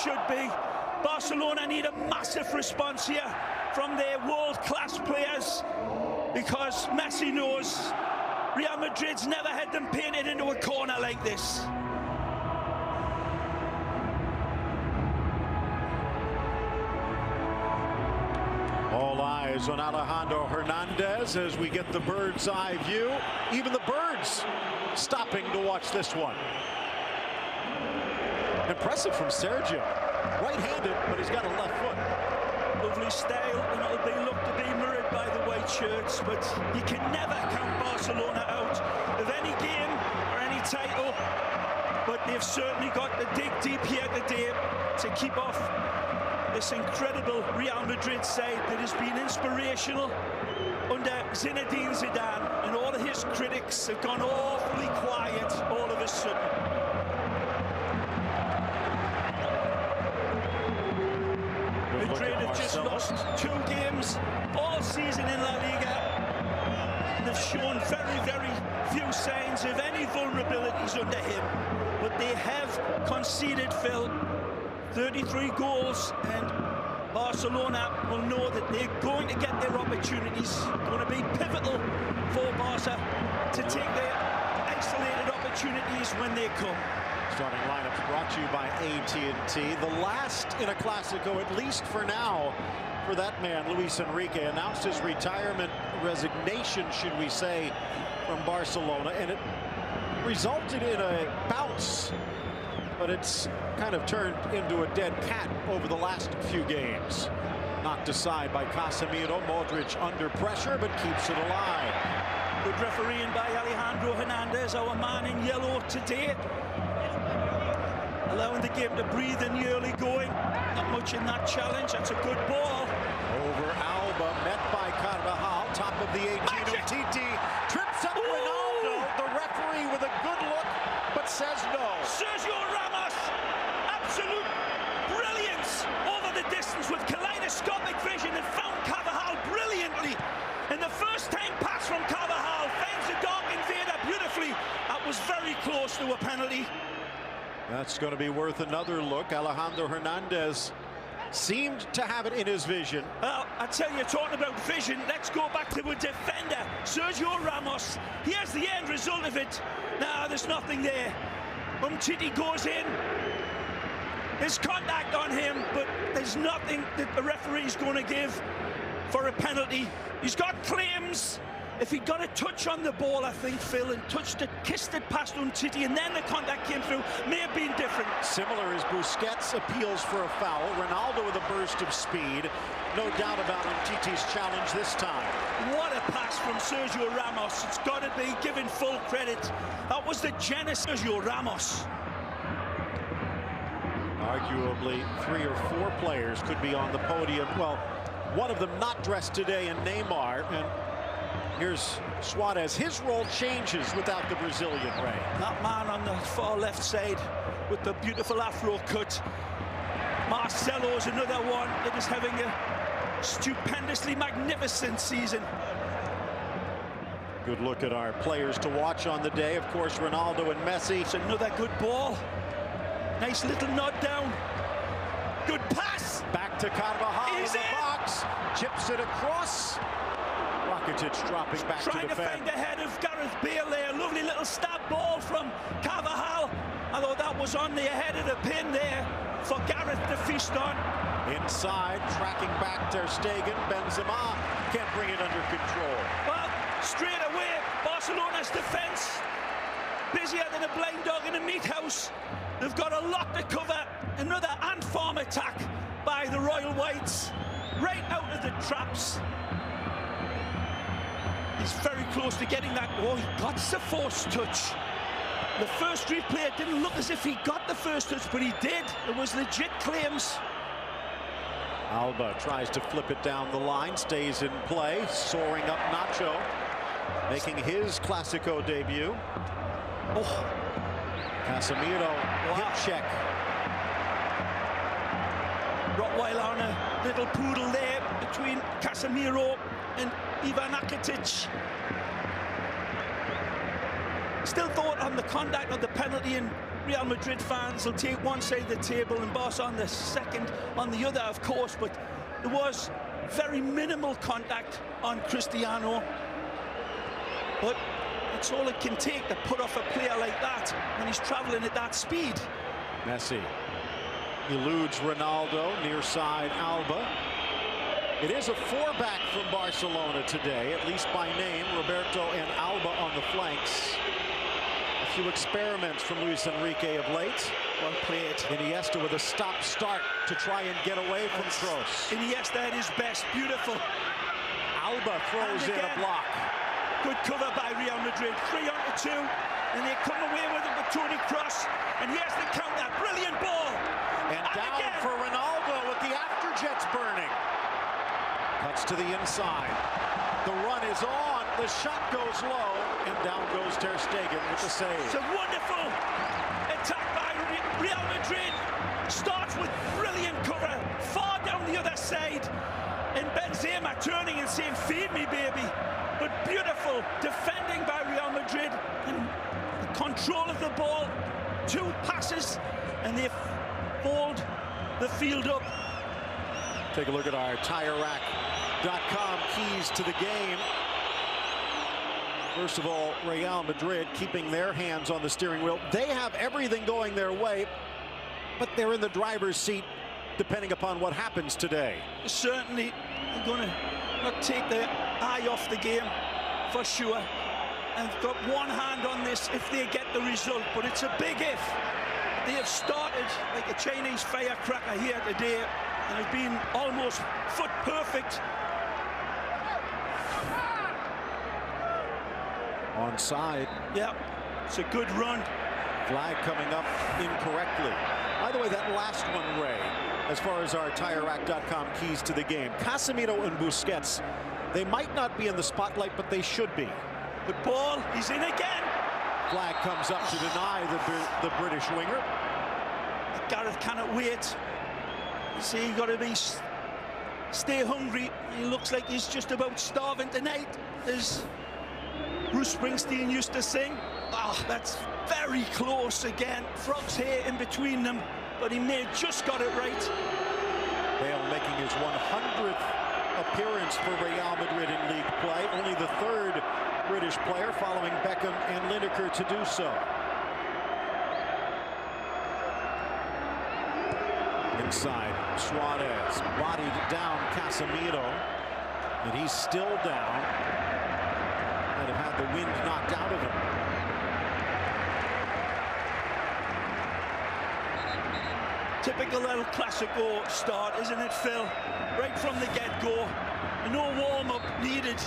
Should be. Barcelona need a massive response here from their world-class players, because Messi knows Real Madrid's never had them painted into a corner like this. All eyes on Alejandro Hernandez as we get the bird's eye view. Even the birds stopping to watch this one. Impressive from Sergio. Right-handed, but he's got a left foot. Lovely style, and it'll be looked to be mirrored by the white shirts, but you can never count Barcelona out of any game or any title. But they've certainly got to dig deep here today to keep off this incredible Real Madrid side that has been inspirational under Zinedine Zidane, and all of his critics have gone awfully quiet all of a sudden. Madrid have just lost 2 games all season in La Liga, and they've shown very, very few signs of any vulnerabilities under him. But they have conceded, Phil, 33 goals, and Barcelona will know that they're going to get their opportunities. Going to be pivotal for Barca to take their isolated opportunities when they come. Starting lineups brought to you by AT&T. The last in a Clásico, at least for now, for that man, Luis Enrique, announced his retirement, resignation, should we say, from Barcelona, and it resulted in a bounce, but it's kind of turned into a dead cat over the last few games. Knocked aside by Casemiro, Modric under pressure, but keeps it alive. Good refereeing by Alejandro Hernandez, our man in yellow today. Allowing the game to breathe in the early going. Not much in that challenge. That's a good ball. Over Alba, met by Carvajal. Top of the 18. Titi trips up Ronaldo. The referee with a good look, but says no. Sergio Ramos, absolute brilliance over the distance with kaleidoscopic vision, and found Carvajal brilliantly. And the first time pass from Carvajal finds the dark invader beautifully. That was very close to a penalty. That's going to be worth another look. Alejandro Hernandez seemed to have it in his vision. Well, I tell you, talking about vision, let's go back to a defender, Sergio Ramos. Here's the end result of it. Now, there's nothing there. Umtiti goes in. There's contact on him, but there's nothing that the referee's going to give for a penalty. He's got claims. If he'd got a touch on the ball, I think, Phil, and touched it, kissed it past Umtiti, and then the contact came through, may have been different. Similar as Busquets appeals for a foul. Ronaldo with a burst of speed. No doubt about Umtiti's challenge this time. What a pass from Sergio Ramos. It's got to be given full credit. That was the genesis of Sergio Ramos. Arguably, 3 or 4 players could be on the podium. Well, one of them not dressed today in Neymar, and here's Suarez. His role changes without the Brazilian Ray. That man on the far left side with the beautiful afro cut. Marcelo's another one that is having a stupendously magnificent season. Good look at our players to watch on the day. Of course, Ronaldo and Messi. It's another good ball. Nice little nod down. Good pass. Back to Carvajal in the box. Chips it across. Rakitic dropping back to Trying to defend. find the head of Gareth Bale there. Lovely little stab ball from Carvajal. Although that was on the head of the pin there for Gareth to feast on. Inside, tracking back Ter Stegen. Benzema can't bring it under control. Well, straight away, Barcelona's defence, busier than a blind dog in a meat house. They've got a lot to cover. Another ant farm attack by the Royal Whites, right out of the traps. He's very close to getting that. Oh, he got the force touch. The first replay, it didn't look as if he got the first touch, but he did. It was legit claims. Alba tries to flip it down the line, stays in play, soaring up Nacho, making his Clasico debut. Oh, Casemiro, hip check. Rottweiler on a little poodle there between Casemiro and Ivan Rakitic. Still thought on the contact of the penalty, and Real Madrid fans will take one side of the table and Barca on the second, on the other, of course, but there was very minimal contact on Cristiano. But it's all it can take to put off a player like that when he's travelling at that speed. Messi eludes Ronaldo, near side Alba. It is a four-back from Barcelona today, at least by name. Roberto and Alba on the flanks. A few experiments from Luis Enrique of late. Well played. Iniesta with a stop-start to try and get away from Kroos. Iniesta at his best, beautiful. Alba throws in a block. Good cover by Real Madrid, 3-on-2, and they come away with it with Toni Kroos, and here's the counter, brilliant ball. And down again for Ronaldo with the afterjets burning. Cuts to the inside. The run is on, the shot goes low, and down goes Ter Stegen with the save. It's a wonderful attack by Real Madrid. Starts with brilliant cover, far down the other side, and Benzema turning and saying, feed me, baby. But beautiful defending by Real Madrid, and the control of the ball, 2 passes, and they've balled the field up. Take a look at our TireRack.com keys to the game. First of all, Real Madrid keeping their hands on the steering wheel. They have everything going their way, but they're in the driver's seat depending upon what happens today. Certainly, they're going to not take their eye off the game, for sure. And got one hand on this if they get the result, but it's a big if. They have started like a Chinese firecracker here today, and have been almost foot perfect. Onside. Yeah, it's a good run. Flag coming up incorrectly. By the way, that last one, Ray, as far as our TireRack.com keys to the game, Casemiro and Busquets, they might not be in the spotlight, but they should be. The ball, he's in again. Flag comes up to deny the British winger. Gareth cannot wait. You see, you got to stay hungry. He looks like he's just about starving tonight, as Bruce Springsteen used to sing. Oh, that's very close again. Frog's hair in between them, but he may have just got it right. Bale making his 100th appearance for Real Madrid in league play. Only the 3rd British player, following Beckham and Lineker, to do so. Inside, Suarez bodied down Casemiro, and he's still down. Might have had the wind knocked out of him. Typical El Clasico start, isn't it, Phil? Right from the get-go. No warm-up needed.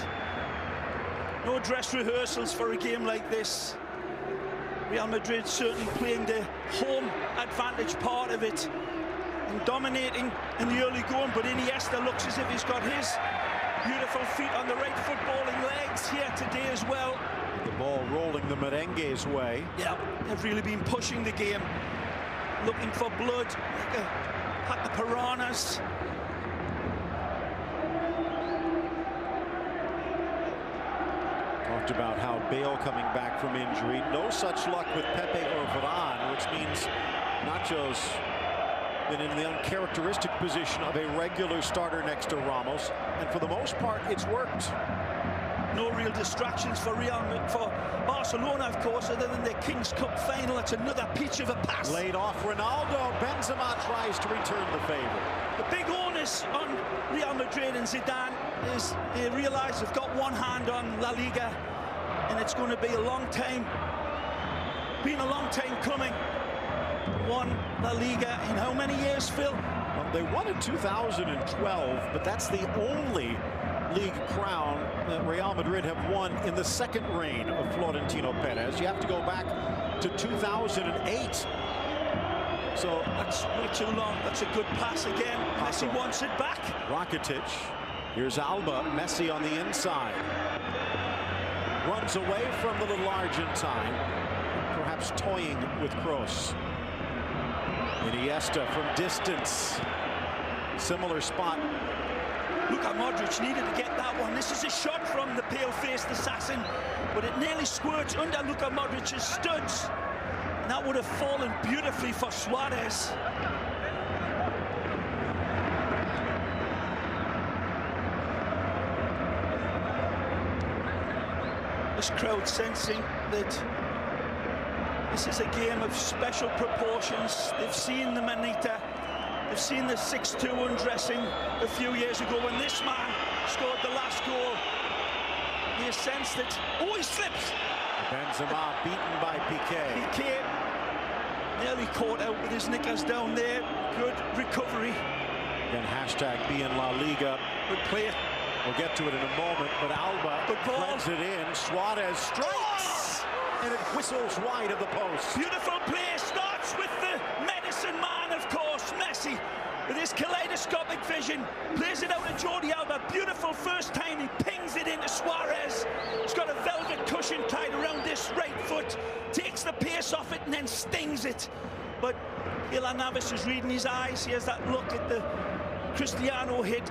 No dress rehearsals for a game like this. Real Madrid certainly playing the home advantage part of it and dominating in the early going, but Iniesta looks as if he's got his beautiful feet on the right footballing legs here today as well. The ball rolling the merengue's way. Yeah, they've really been pushing the game, looking for blood, like a pack of piranhas. Talked about how Bale coming back from injury. No such luck with Pepe or Varane, which means Nacho's been in the uncharacteristic position of a regular starter next to Ramos, and for the most part, it's worked. no real distractions for Barcelona, of course, other than their Kings Cup final. It's another peach of a pass. Laid off Ronaldo. Benzema tries to return the favor. The big onus on Real Madrid and Zidane is they realise they've got one hand on La Liga, and it's going to be a long time coming. Won La Liga in how many years, Phil? Well, they won in 2012, but that's the only league crown that Real Madrid have won in the second reign of Florentino Perez. You have to go back to 2008. So that's way too long. That's a good pass again. Messi wants it back. Rakitic. Here's Alba. Messi on the inside. Runs away from the little Argentine. Perhaps toying with Kroos. Iniesta from distance. Similar spot. Luka Modric needed to get that one. This is a shot from the pale-faced assassin, but it nearly squirts under Luka Modric's studs. And that would have fallen beautifully for Suarez. This crowd sensing that this is a game of special proportions. They've seen the Manita. They've seen the 6-2 undressing a few years ago when this man scored the last goal. You sense that, oh, he slips. Benzema beaten by Piqué. Piqué nearly caught out with his knickers down there. Good recovery. Again, hashtag be in La Liga. Good play. We'll get to it in a moment, but Alba threads it in. Suarez strikes, and it whistles wide of the post. Beautiful play. Starts with the medicine man, of course, Messi, with his kaleidoscopic vision. Plays it out to Jordi Alba. Beautiful first time. He pings it into Suarez. He's got a velvet cushion tied around this right foot. Takes the pace off it and then stings it. But Ilan Navas is reading his eyes. He has that look at the Cristiano hit.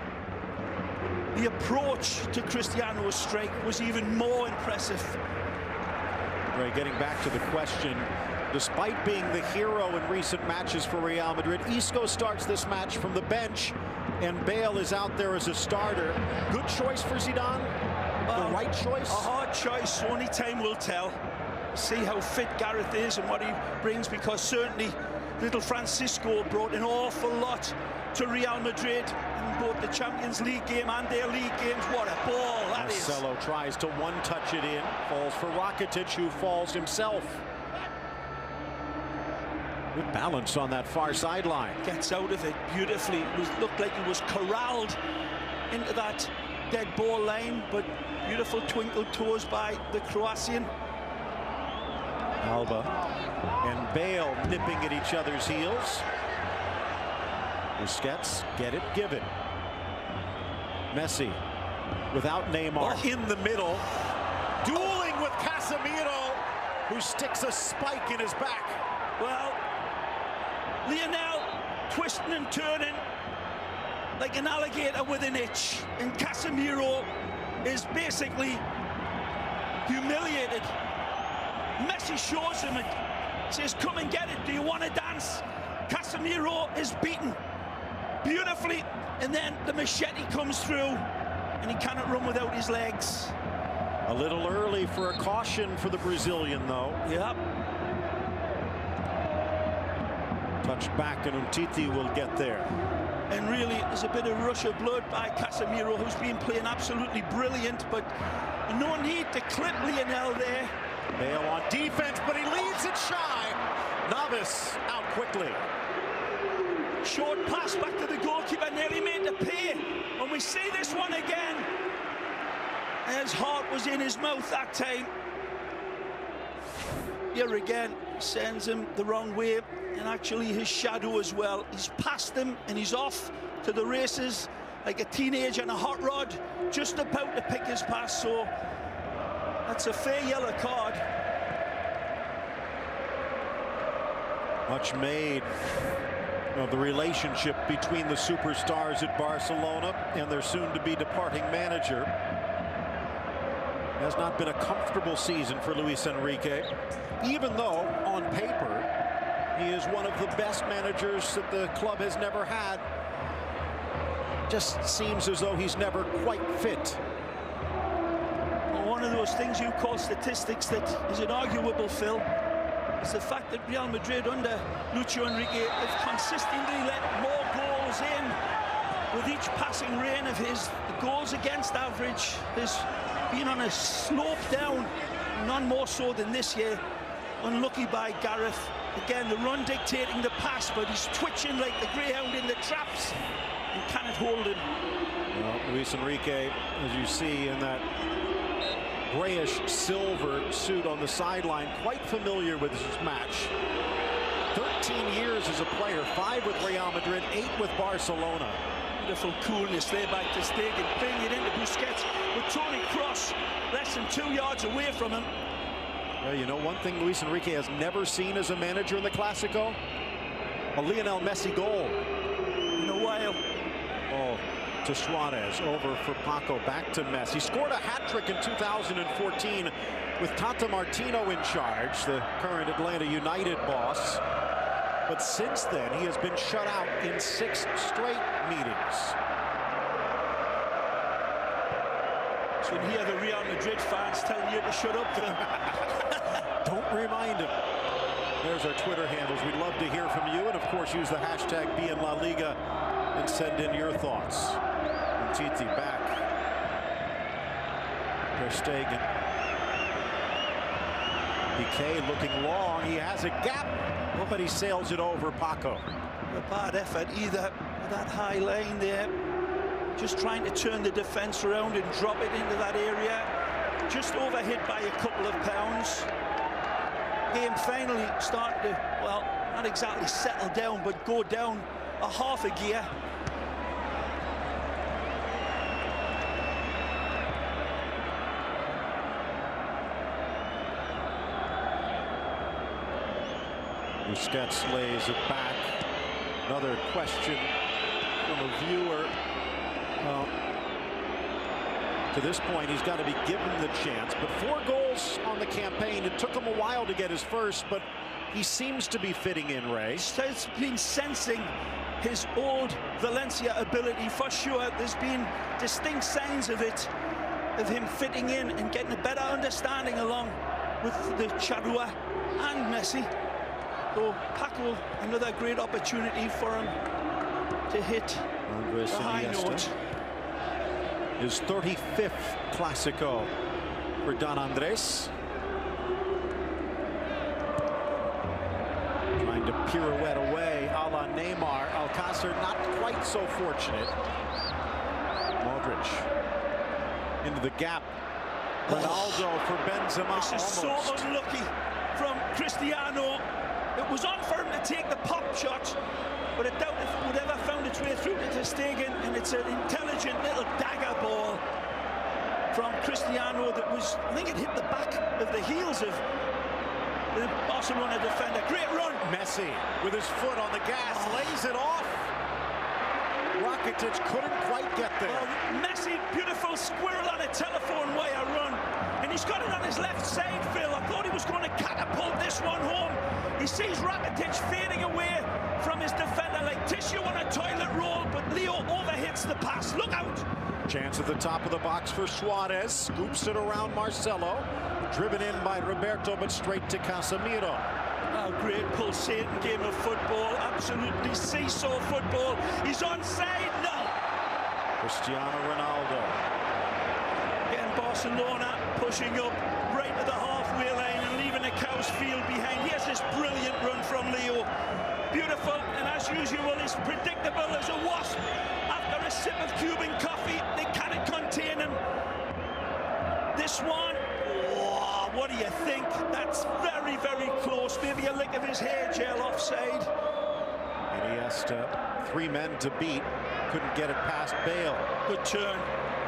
The approach to Cristiano's strike was even more impressive. Right, getting back to the question, despite being the hero in recent matches for Real Madrid, Isco starts this match from the bench, and Bale is out there as a starter. Good choice for Zidane? The right choice? A hard choice. Only time will tell. See how fit Gareth is and what he brings, because certainly little Francisco brought an awful lot to Real Madrid in both the Champions League game and their league games. What a ball that is. Marcelo tries to one-touch it in. Falls for Rakitic, who falls himself. Good balance on that far sideline. Gets out of it beautifully. It looked like he was corralled into that dead ball line, but beautiful twinkle toes by the Croatian. Alba and Bale nipping at each other's heels. Busquets, get it, give it. Messi without Neymar in the middle, dueling with Casemiro, who sticks a spike in his back. Well, Lionel twisting and turning like an alligator with an itch, and Casemiro is basically humiliated. Messi shows him it, says, come and get it, do you want to dance? Casemiro is beaten beautifully, and then the machete comes through, and he cannot run without his legs. A little early for a caution for the Brazilian, though. Yep. Touched back, and Umtiti will get there. And really, there's a bit of rush of blood by Casemiro, who's been playing absolutely brilliant, but no need to clip Lionel there. Bale on defense, but he leaves it shy. Navas out quickly. Short pass back to the goalkeeper, nearly made the pay. When we see this one again, his heart was in his mouth that time. Here again, sends him the wrong way, and actually his shadow as well. He's past him, and he's off to the races like a teenager on a hot rod, just about to pick his pass. So that's a fair yellow card. Much made of the relationship between the superstars at Barcelona and their soon-to-be departing manager. Has not been a comfortable season for Luis Enrique, even though on paper he is one of the best managers that the club has never had. Just seems as though he's never quite fit. of those things you call statistics that is inarguable, Phil. It's the fact that Real Madrid under Luis Enrique have consistently let more goals in with each passing reign of his. The goals against average has been on a slope down, none more so than this year. Unlucky by Gareth. Again, the run dictating the pass, but he's twitching like the greyhound in the traps and cannot hold him. Well, Luis Enrique, as you see in that grayish silver suit on the sideline, quite familiar with this match. 13 years as a player, 5 with Real Madrid, 8 with Barcelona. Beautiful coolness there by Ter Stegen, playing it into Busquets with Toni Kroos less than 2 yards away from him. Well, you know, one thing Luis Enrique has never seen as a manager in the Clásico? A Lionel Messi goal. In a while. Oh, to Suarez, over for Paco, back to Messi. He scored a hat-trick in 2014 with Tata Martino in charge, the current Atlanta United boss. But since then, he has been shut out in 6 straight meetings. So when you hear the Real Madrid fans telling you to shut up, Phil. Don't remind him. There's our Twitter handles. We'd love to hear from you. And, of course, use the hashtag #BeInLaLiga and send in your thoughts. Titi back. Ter Stegen. Piqué looking long. He has a gap, but he sails it over Paco. A bad effort either. That high line there. Just trying to turn the defense around and drop it into that area. Just overhit by a couple of pounds. Game finally starting to, well, not exactly settle down, but go down a half a gear. Busquets lays it back. Another question from a viewer. To this point, he's got to be given the chance. But 4 goals on the campaign. It took him a while to get his first, but he seems to be fitting in, Ray. He's been sensing his old Valencia ability for sure. There's been distinct signs of it, of him fitting in and getting a better understanding along with the Charrua and Messi. So Paco, another great opportunity for him to hit Andres the high note. His 35th Clásico for Don Andres. Trying to pirouette away a la Neymar. Alcácer not quite so fortunate. Modric into the gap. Ronaldo for Benzema. This is almost. so unlucky from Cristiano. It was on for him to take the pop shot, but I doubt if it would ever found its way through to Ter Stegen, and it's an intelligent little dagger ball from Cristiano that was, I think it hit the back of the heels of the Barcelona defender. Great run. Messi with his foot on the gas, lays it off. Rakitic couldn't quite get there. Well, Messi, beautiful squirrel on a telephone wire run, and he's got it on his left side, Phil. I thought he was going to catapult this one home. He sees Rakitic fading away from his defender like tissue on a toilet roll, but Leo overhits the pass. Look out! Chance at the top of the box for Suarez. Scoops it around Marcelo. Driven in by Roberto, but straight to Casemiro. A great pulsating game of football. Absolutely seesaw football. He's onside. No! Cristiano Ronaldo. Again, Barcelona pushing up right to the halfway line and leaving the cows field behind. Here's this brilliant run from Leo. Beautiful, and as usual, is predictable as a wasp. After a sip of Cuban coffee, they cannot contain him. This one, oh, what do you think? That's very, very close. Maybe a lick of his hair gel offside. Iniesta, 3 men to beat. Couldn't get it past Bale. Good turn.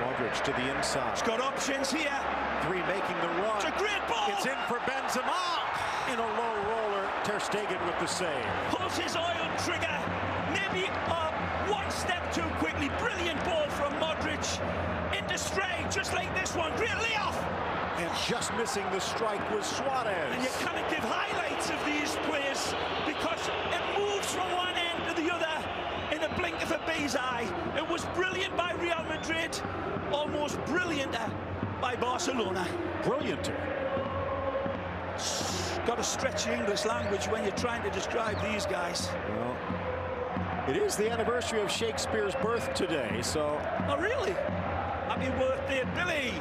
Modric to the inside. He's got options here. 3 making the run. It's a great ball. It's in for Benzema. In a low roller, Ter Stegen with the save. Pulls his oil trigger. Maybe one step too quickly. Brilliant ball from Modric. Into straight, just like this one. Great layoff. And just missing the strike was Suarez. And you cannot give highlights of these plays because it moves from one end to the other in a blink of a bee's eye. It was brilliant by Real Madrid. Almost brilliant by Barcelona. Brilliant. Got to stretch the English language when you're trying to describe these guys. Well, it is the anniversary of Shakespeare's birth today, so... Oh, really? Happy birthday, Billy!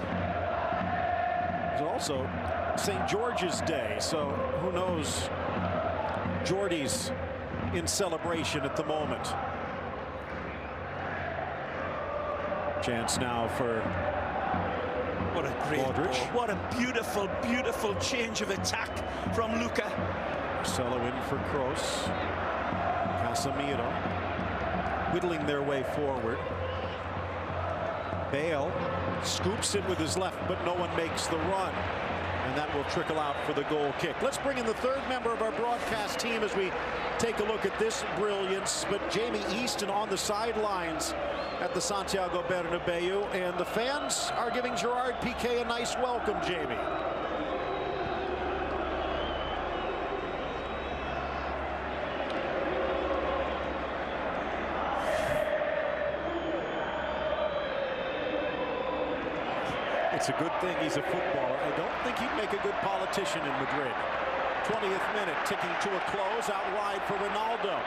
It's also St. George's Day, so who knows? Geordie's in celebration at the moment. Chance now for what a great Aldridge. Ball. What a beautiful, beautiful change of attack from Luka. Marcelo in for Kroos. Casemiro whittling their way forward. Bale scoops it with his left, but no one makes the run. And that will trickle out for the goal kick. Let's bring in the third member of our broadcast team as we take a look at this brilliance. But Jamie Easton on the sidelines at the Santiago Bernabeu, and the fans are giving Gerard Piqué a nice welcome, Jamie. It's a good thing he's a footballer. I don't think he'd make a good politician in Madrid. 20th minute, ticking to a close, out wide for Ronaldo.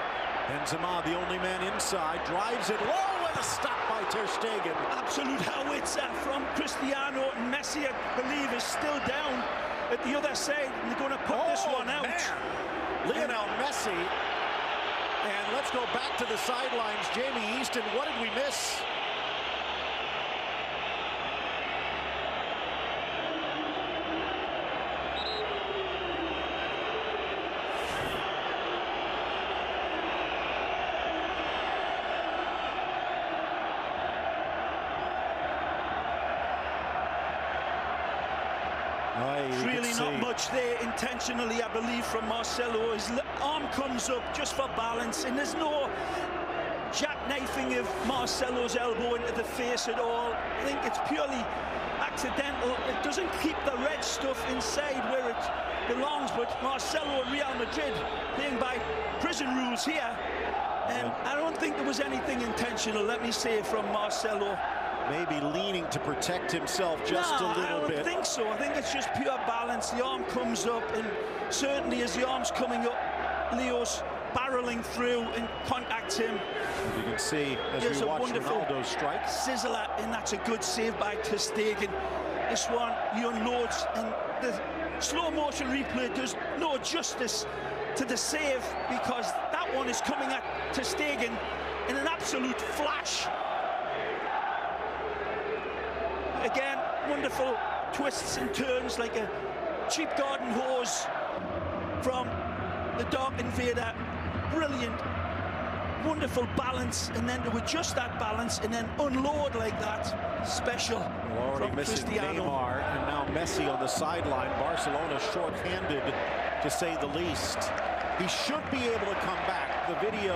Benzema, the only man inside, drives it low, and a stop by Ter Stegen. Absolute howitzer from Cristiano, and Messi, I believe, is still down at the other side, and they're going to put this one out. Man. Lionel Messi. And let's go back to the sidelines. Jamie Easton, what did we miss? It's really not much there intentionally, I believe, from Marcelo. His arm comes up just for balance, and there's no jackknifing of Marcelo's elbow into the face at all. I think it's purely accidental. It doesn't keep the red stuff inside where it belongs, but Marcelo and Real Madrid playing by prison rules here, and I don't think there was anything intentional, let me say, from Marcelo. Maybe leaning to protect himself just a little bit. I don't think so. I think it's just pure balance. The arm comes up, and certainly as the arm's coming up, Leo's barreling through and contacts him. You can see as we watch Ronaldo strike. Sizzler, and that's a good save by Ter Stegen. This one, he unloads, and the slow motion replay does no justice to the save, because that one is coming at Ter Stegen in an absolute flash. Again, wonderful twists and turns like a cheap garden hose from the Dark Invader. Brilliant, wonderful balance, and then to adjust that balance and then unload like that. Special. We're already missing Cristiano. Neymar, and now Messi on the sideline. Barcelona short-handed, to say the least. He should be able to come back. The video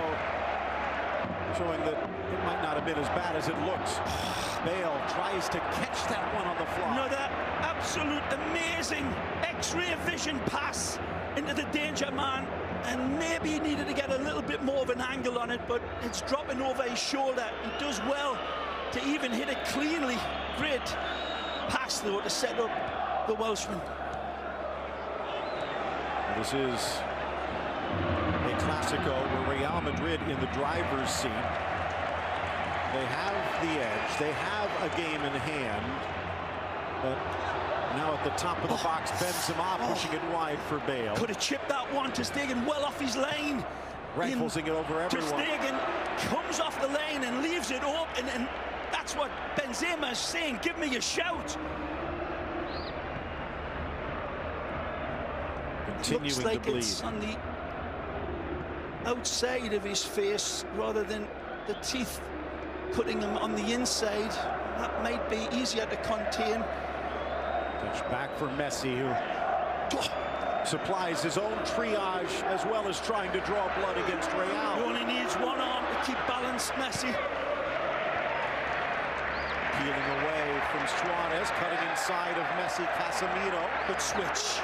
showing that it might not have been as bad as it looks. Bale tries to catch that one on the fly. Another absolute amazing X-ray vision pass into the danger man, and maybe he needed to get a little bit more of an angle on it, but it's dropping over his shoulder. He does well to even hit it cleanly. Great pass, though, to set up the Welshman. This is a Clasico where Real Madrid in the driver's seat. They have the edge. They have a game in hand. But now at the top of the box, Benzema pushing it wide for Bale. Could have chipped that one. Ter Stegen well off his lane. Riflesing it over everyone. Ter Stegen comes off the lane and leaves it open, and that's what Benzema is saying. Give me a shout. Continuing Looks like to bleed. it's on the outside of his face rather than the teeth putting him on the inside. That might be easier to contain. Touch back for Messi, who supplies his own triage as well as trying to draw blood against Real. He only needs one arm to keep balanced, Messi. Peeling away from Suarez, cutting inside of Messi. Casemiro. Good switch.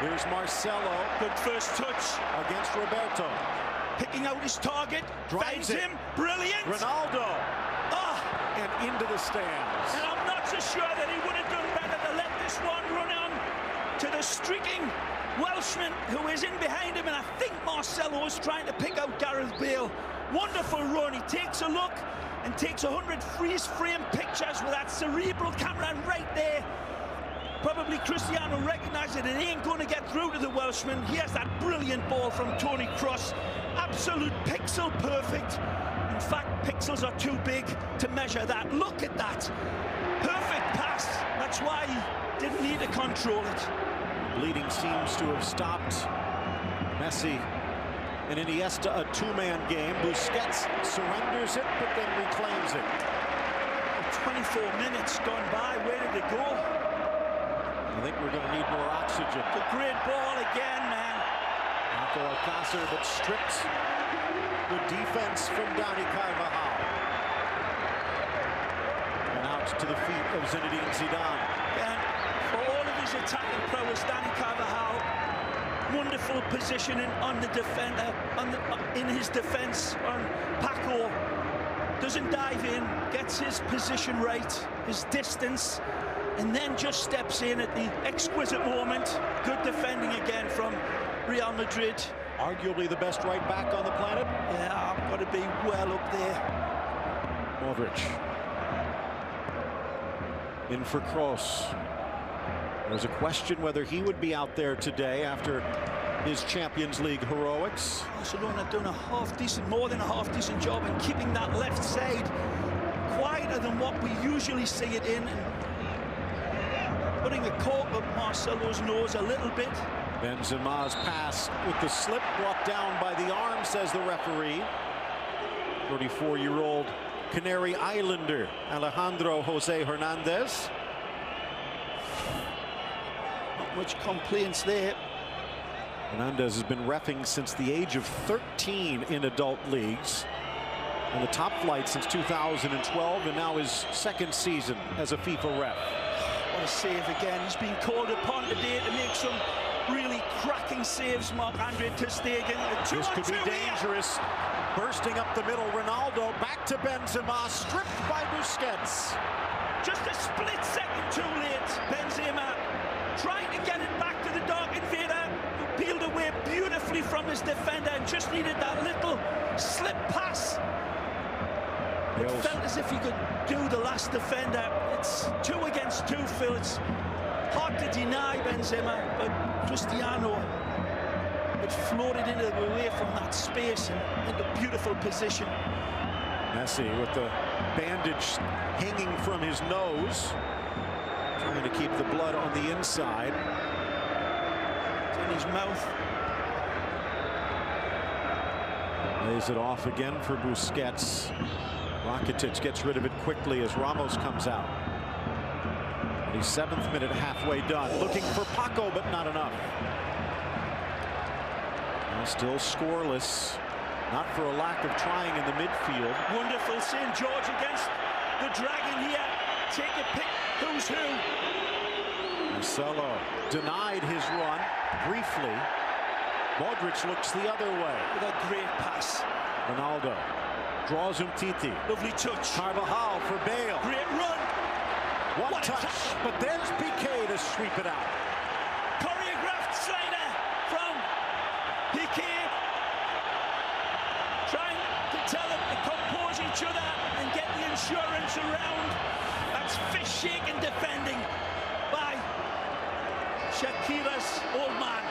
Here's Marcelo. Good first touch. Against Roberto. Picking out his target. Drives Finds him. Brilliant. Ronaldo. Oh, and into the stands. And I'm not so sure that he would have done better to let this one run on to the streaking Welshman who is in behind him, and I think Marcelo was trying to pick out Gareth Bale. Wonderful run. He takes a look and takes 100 freeze frame pictures with that cerebral camera right there. Probably Cristiano recognised that it ain't going to get through to the Welshman. He has that brilliant ball from Tony Kroos. Absolute pixel perfect. In fact, pixels are too big to measure that. Look at that. Perfect pass. That's why he didn't need to control it. Bleeding seems to have stopped. Messi and Iniesta, a two-man game. Busquets surrenders it, but then reclaims it. 24 minutes gone by. Where did it go? I think we're going to need more oxygen. The great ball again, man. Marco Alcácer, but stripped. Good defense from Dani Carvajal. And out to the feet of Zinedine Zidane. And for all of his attacking prowess, Dani Carvajal, wonderful positioning on the defender, in his defence on Paco. Doesn't dive in, gets his position right, his distance, and then just steps in at the exquisite moment. Good defending again from Real Madrid. Arguably the best right back on the planet. Yeah, I've got to be well up there. Modric. In for Kroos. There's a question whether he would be out there today after his Champions League heroics. Barcelona have done more than a half-decent job in keeping that left side quieter than what we usually see it in, and putting a cork up Marcelo's nose a little bit. Benzema's pass with the slip brought down by the arm, says the referee. 34-year-old Canary Islander Alejandro Jose Hernandez. Not much complaints there. Hernandez has been reffing since the age of 13 in adult leagues, and the top flight since 2012, and now his second season as a FIFA ref. What a save again. He's been called upon today to make some really cracking saves, Marc-Andre ter Stegen. This could be dangerous. Bursting up the middle, Ronaldo back to Benzema, stripped by Busquets. Just a split second too late. Benzema trying to get it back to the Dark Invader, who peeled away beautifully from his defender and just needed that little slip pass. It felt as if he could do the last defender. It's 2 against 2, Phil. It's hard to deny Benzema, but Cristiano had floated away from that space and into beautiful position. Messi with the bandage hanging from his nose, trying to keep the blood on the inside. It's in his mouth. Lays it off again for Busquets. Rakitic gets rid of it quickly as Ramos comes out. 7th minute, halfway done. Looking for Paco, but not enough. Still scoreless. Not for a lack of trying in the midfield. Wonderful St. George against the Dragon here. Take a pick. Who's who? Marcelo denied his run briefly. Modric looks the other way. With a great pass. Ronaldo draws Umtiti. Lovely touch. Carvajal for Bale. Great run. What touch, but there's Piqué to sweep it out. Choreographed slider from Piqué. Trying to tell them to compose each other and get the insurance around. That's fish-shaking defending by Shakira's old man.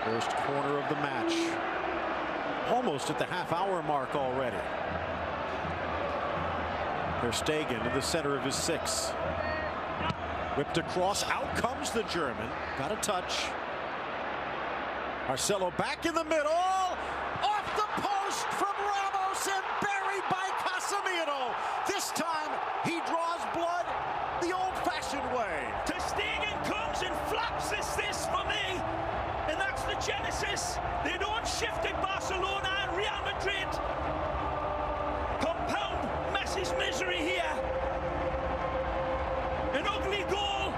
First corner of the match. Almost at the half-hour mark already. Ter Stegen in the center of his 6. Whipped across, out comes the German. Got a touch. Marcelo back in the middle. Off the post from Ramos and buried by Casemiro. This time he draws blood the old-fashioned way. Ter Stegen comes and flaps this for me. And that's the genesis. They don't shift at Barcelona and Real Madrid. Compound Messi's misery here. An ugly goal,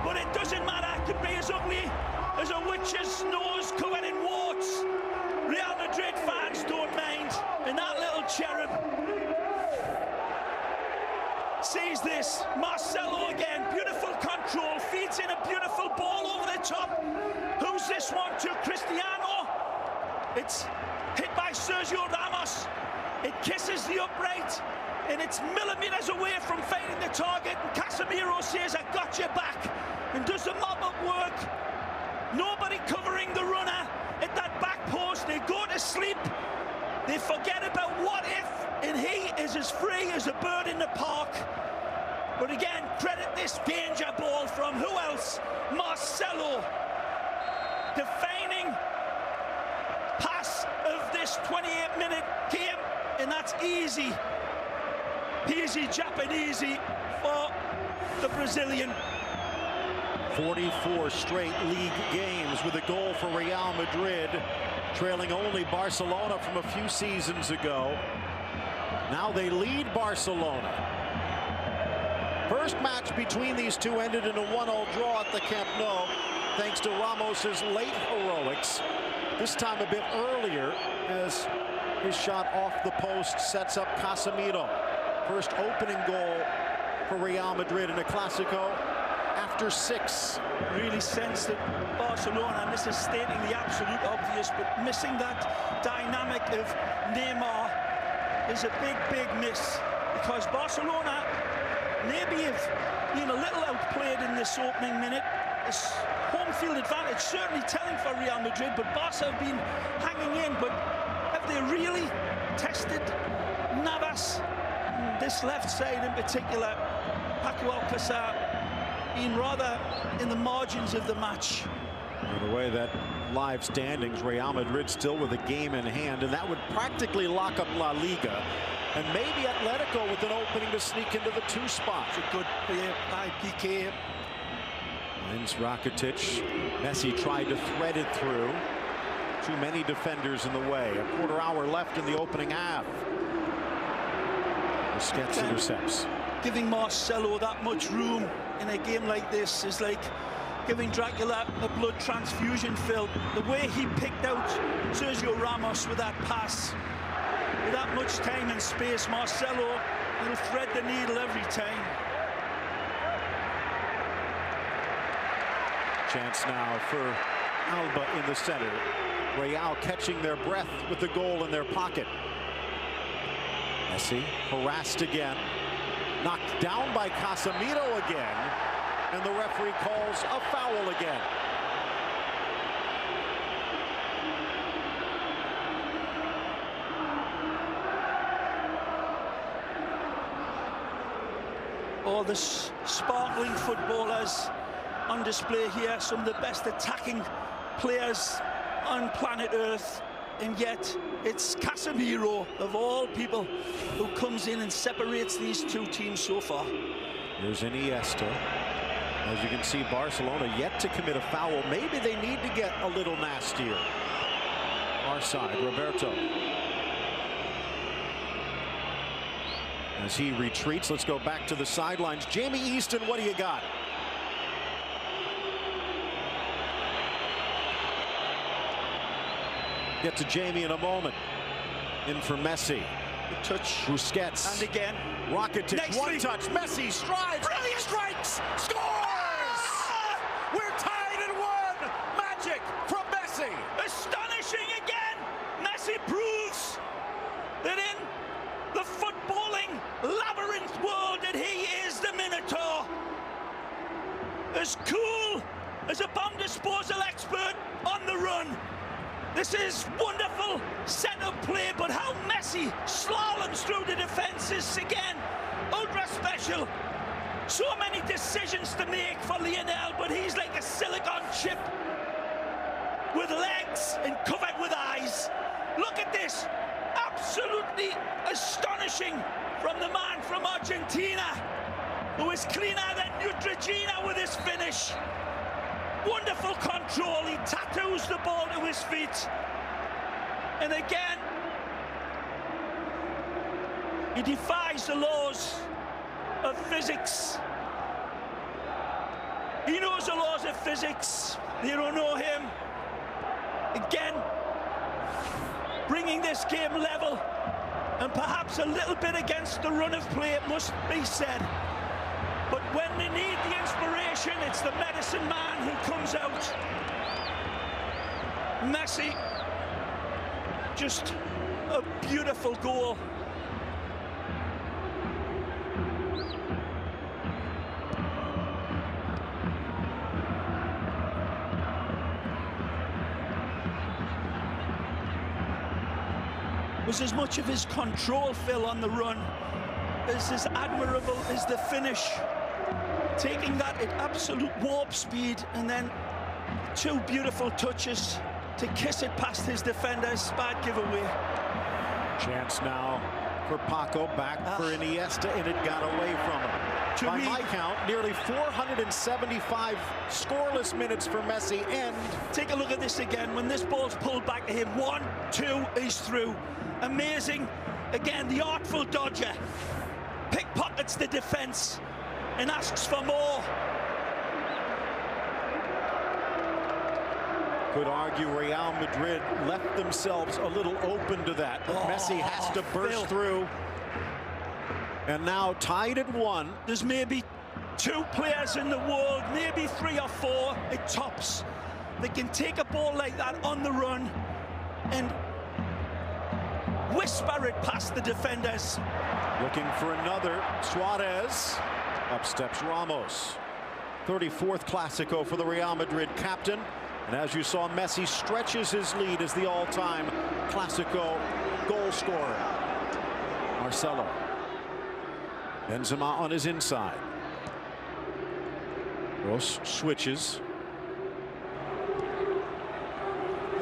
but it doesn't matter. It could be as ugly as a witch's nose covered in warts. Real Madrid fans don't mind. And that little cherub. Sees this, Marcelo again, beautiful control, feeds in a beautiful ball over the top. Who's this one to? Cristiano. It's hit by Sergio Ramos. It kisses the upright, and it's millimeters away from finding the target. And Casemiro says, I got your back, and does the mop-up work. Nobody covering the runner at that back post. They go to sleep. They forget about what if, and he is as free as a bird in the park. But again, credit this danger ball from who else? Marcelo. Defining pass of this 28-minute game, and that's easy. Easy Japanese for the Brazilian. 44 straight league games with a goal for Real Madrid, trailing only Barcelona from a few seasons ago. Now they lead Barcelona. First match between these two ended in a 1-0 draw at the Camp Nou, thanks to Ramos's late heroics. This time a bit earlier, as his shot off the post sets up Casemiro. First opening goal for Real Madrid in a Clásico after 6. Really sense that Barcelona, and this is stating the absolute obvious, but missing that dynamic of Neymar is a big miss, because Barcelona maybe have been a little outplayed in this opening minute. This home field advantage certainly telling for Real Madrid, but Barca have been hanging in. But have they really tested Navas? This left side in particular, Paco Alcácer, being rather in the margins of the match. The way that live standings, Real Madrid still with a game in hand, and that would practically lock up La Liga. And maybe Atletico with an opening to sneak into the 2 spot. It's a good play by Piqué. Wins Rakitic. Messi tried to thread it through. Too many defenders in the way. A quarter hour left in the opening half. Busquets intercepts. Giving Marcelo that much room in a game like this is like giving Dracula a blood transfusion, Phil. The way he picked out Sergio Ramos with that pass, with that much time and space, Marcelo will thread the needle every time. Chance now for Alba in the center. Real catching their breath with the goal in their pocket. Messi harassed again. Knocked down by Casemiro again. And the referee calls a foul again. All the sparkling footballers on display here, some of the best attacking players on planet Earth, and yet it's Casemiro, of all people, who comes in and separates these two teams so far. Here's Iniesta. As you can see, Barcelona yet to commit a foul. Maybe they need to get a little nastier. Our side, Roberto. As he retreats, let's go back to the sidelines. Jamie Easton, what do you got? Get to Jamie in a moment. In for Messi. The touch. Busquets. And again. Rakitic, Nicely. one touch. Messi strides. Brilliant. Strikes. Scores! We're tied at 1. Magic from Messi. Astonishing again. Messi proves that in the footballing labyrinth world that he is the Minotaur. As cool as a bomb disposal expert on the run. This is wonderful set-up play, but how Messi slaloms through the defenses again. Ultra special. So many decisions to make for Lionel, but he's like a silicon chip with legs and covered with eyes. Look at this. Absolutely astonishing from the man from Argentina, who is cleaner than Neutrogena with his finish. Wonderful control. He tattoos the ball to his feet. And again, he defies the laws of physics. He knows the laws of physics. They don't know him. Again, bringing this game level and perhaps a little bit against the run of play, it must be said. But when they need the inspiration, it's the medicine man who comes out. Messi, just a beautiful goal. Was as much of his control, Phil, on the run as admirable as the finish. Taking that at absolute warp speed, and then two beautiful touches to kiss it past his defenders. Bad giveaway. Chance now for Paco, back for Iniesta, and it got away from him. By my count, nearly 475 scoreless minutes for Messi, and take a look at this again. When this ball's pulled back to him, 1-2, he's through. Amazing. Again, the artful dodger pickpockets the defense and asks for more. Could argue Real Madrid left themselves a little open to that. But Messi has to burst through. And now tied at 1. There's maybe 2 players in the world, maybe 3 or 4 at tops, that can take a ball like that on the run and whisper it past the defenders. Looking for another. Suarez. Up steps Ramos. 34th Clásico for the Real Madrid captain. And as you saw, Messi stretches his lead as the all-time Clásico goal scorer. Marcelo. Benzema on his inside. Ross switches.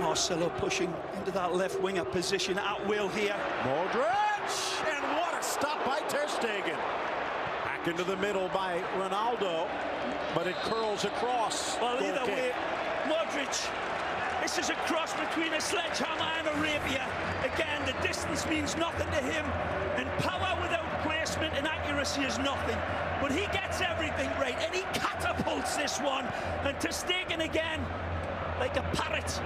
Marcelo pushing into that left winger position at will here. Modric! And what a stop by Ter Stegen. Back into the middle by Ronaldo, but it curls across. Well, either way, Modric, this is a cross between a sledgehammer and a rapier. Again, the distance means nothing to him, and power without placement and accuracy is nothing. But he gets everything right, and he catapults this one. And Ter Stegen again, like a parrot,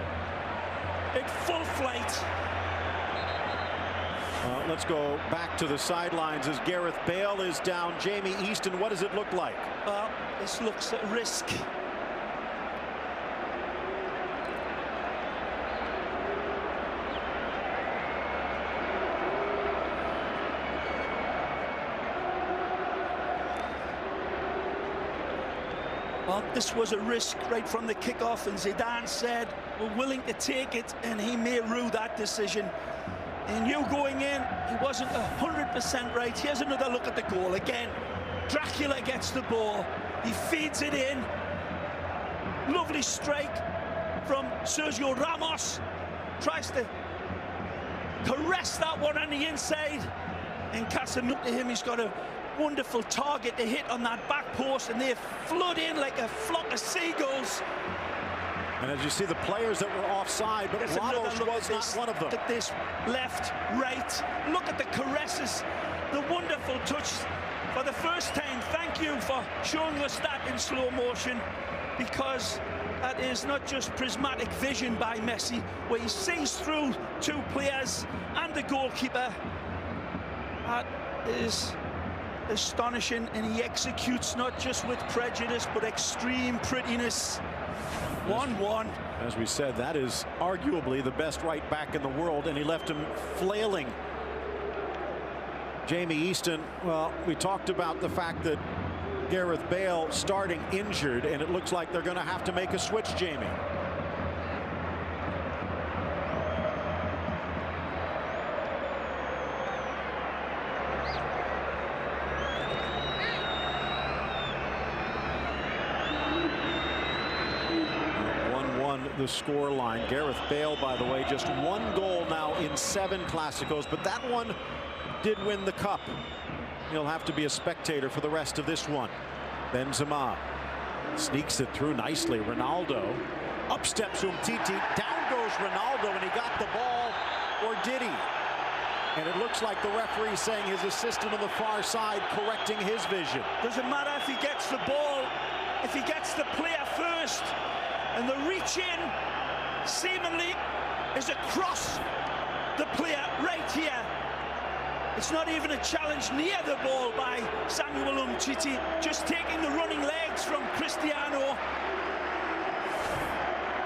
in full flight. Let's go back to the sidelines as Gareth Bale is down. Jamie Easton, what does it look like? Well, this looks at risk. Well, this was a risk right from the kickoff, and Zidane said we're willing to take it, and he may rue that decision. And you going in, he wasn't 100% right. Here's another look at the goal. Again, Dracula gets the ball. He feeds it in. Lovely strike from Sergio Ramos. Tries to caress that one on the inside. And Casemiro, to him, he's got a wonderful target to hit on that back post, and they flood in like a flock of seagulls. And as you see, the players that were offside, but Ramos was not one of them. Look at this, left, right. Look at the caresses, the wonderful touch. For the first time, thank you for showing us that in slow motion, because that is not just prismatic vision by Messi, where he sees through 2 players and the goalkeeper. That is astonishing, and he executes not just with prejudice, but extreme prettiness. 1-1. As we said, that is arguably the best right back in the world, and he left him flailing. Jamie Easton, well, we talked about the fact that Gareth Bale starting injured, and it looks like they're going to have to make a switch, Jamie. The score line. Gareth Bale, by the way, just 1 goal now in 7 Clásicos, but that one did win the cup. He'll have to be a spectator for the rest of this one. Benzema sneaks it through nicely. Ronaldo, up steps Umtiti, down goes Ronaldo, and he got the ball, or did he? And it looks like the referee saying his assistant on the far side correcting his vision. Doesn't matter if he gets the ball, if he gets the player first. And the reach in seemingly is across the player right here. It's not even a challenge near the ball by Samuel Umtiti, just taking the running legs from Cristiano.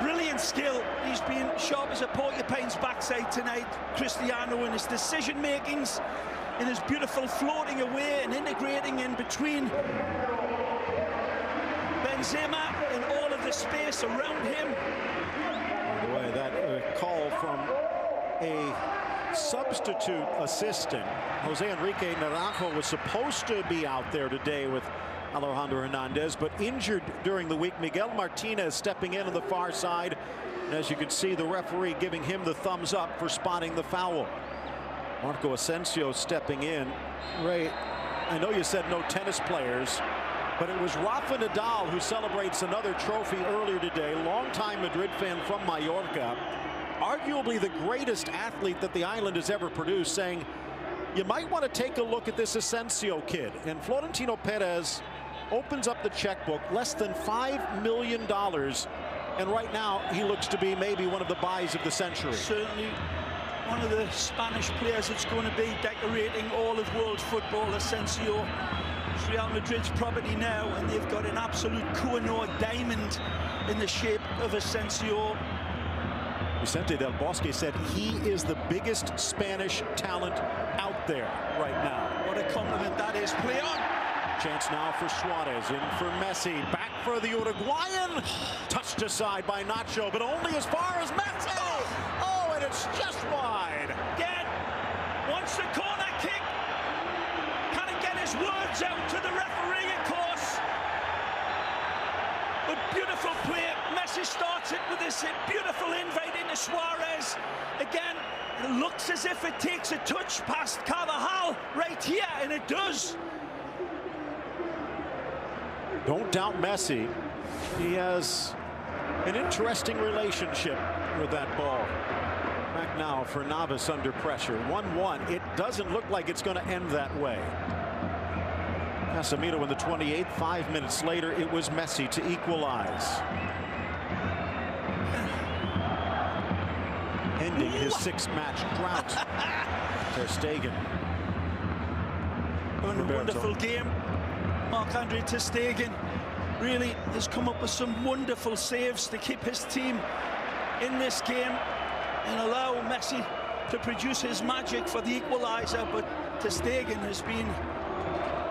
Brilliant skill. He's been sharp as a porcupine's backside tonight, Cristiano, in his decision makings, in his beautiful floating away and integrating in between Benzema and all of the space around him. By the way, that call from a substitute assistant. Jose Enrique Naranjo was supposed to be out there today with Alejandro Hernandez, but injured during the week. Miguel Martinez stepping in on the far side. And as you can see, the referee giving him the thumbs up for spotting the foul. Marco Asensio stepping in. Ray, I know you said no tennis players, but it was Rafa Nadal who celebrates another trophy earlier today. Longtime Madrid fan from Mallorca. Arguably the greatest athlete that the island has ever produced, saying you might want to take a look at this Asensio kid. And Florentino Perez opens up the checkbook, less than $5 million. And right now he looks to be maybe one of the buys of the century. Certainly one of the Spanish players that's going to be decorating all of world football. Asensio, it's Real Madrid's property now, and they've got an absolute Koh-i-Noor diamond in the shape of Asensio. Vicente Del Bosque said he is the biggest Spanish talent out there right now. What a compliment that is. Play on. Chance now for Suarez, in for Messi, back for the Uruguayan. Touched aside by Nacho, but only as far as Messi. Oh, and it's just wide. Again, wants the corner kick. Can't get his words out to the referee, of course. But beautiful play. Messi starts it with this beautiful invite into Suarez. Again, it looks as if it takes a touch past Carvajal right here, and it does. Don't doubt Messi. He has an interesting relationship with that ball. Back now for Navas under pressure. 1-1. It doesn't look like it's going to end that way. Casemiro in the 28th. 5 minutes later, it was Messi to equalize. Ending his 6-match drought. Ter Stegen. Wonderful game. Marc-Andre Ter Stegen really has come up with some wonderful saves to keep his team in this game and allow Messi to produce his magic for the equaliser. But Ter Stegen has been,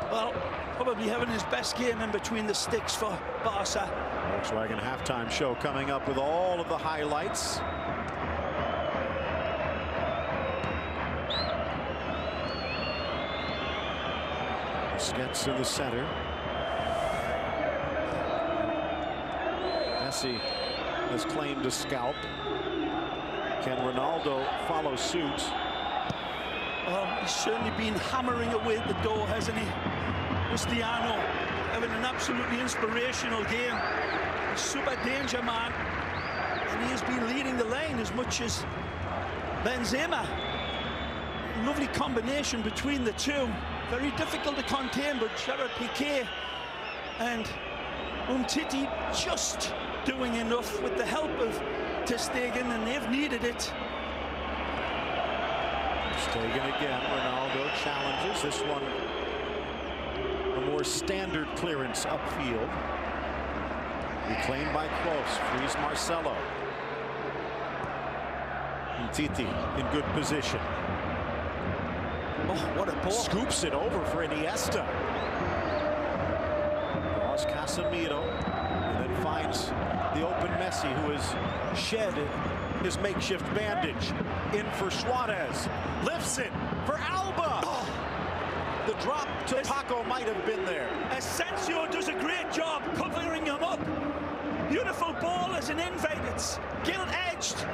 well, probably having his best game in between the sticks for Barca. Volkswagen halftime show coming up with all of the highlights. Busquets in the center. Messi has claimed a scalp. Can Ronaldo follow suit? Well, he's certainly been hammering away at the door, hasn't he? Cristiano having an absolutely inspirational game. A super danger man. And he has been leading the line as much as Benzema. Lovely combination between the two. Very difficult to contain, but Gerard Piqué and Umtiti just doing enough with the help of Ter Stegen, and they've needed it. Stegen again. Ronaldo challenges this one. A more standard clearance upfield. Reclaimed by Kroos. Frees Marcelo. Umtiti in good position. Oh, what a ball. Scoops it over for Iniesta. Draws Casemiro. And then finds the open Messi, who has shed his makeshift bandage. In for Suarez. Lifts it for Alba. Oh. The drop to Paco might have been there. Asensio does a great job covering him up. Beautiful ball as an invite. It's gilt-edged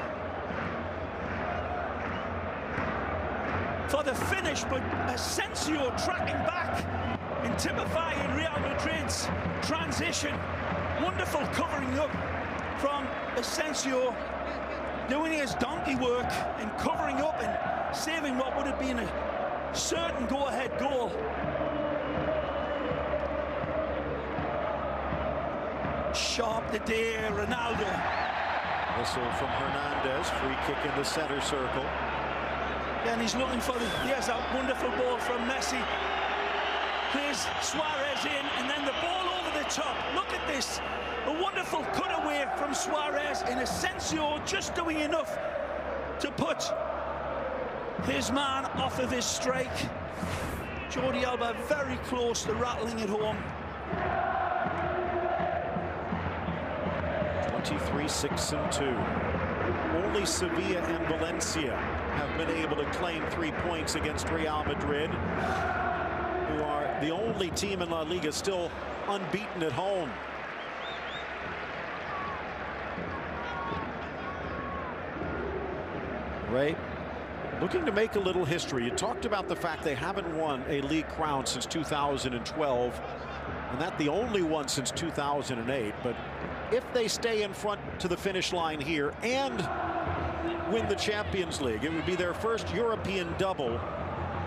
for the finish, but Asensio tracking back and typifying Real Madrid's transition. Wonderful covering up from Asensio, doing his donkey work and covering up and saving what would have been a certain go-ahead goal. Sharp today, Ronaldo. Whistle from Hernandez. Free kick in the center circle. And he's looking for here's a wonderful ball from Messi. Plays Suarez in, and then the ball over the top. Look at this. A wonderful cutaway from Suarez, and Asensio just doing enough to put his man off of his strike. Jordi Alba very close to rattling it home. 23-6-2. Only Sevilla and Valencia have been able to claim 3 points against Real Madrid, who are the only team in La Liga still unbeaten at home. Ray, looking to make a little history. You talked about the fact they haven't won a league crown since 2012, and that the only one since 2008. But if they stay in front to the finish line here and win the Champions League, it would be their first European double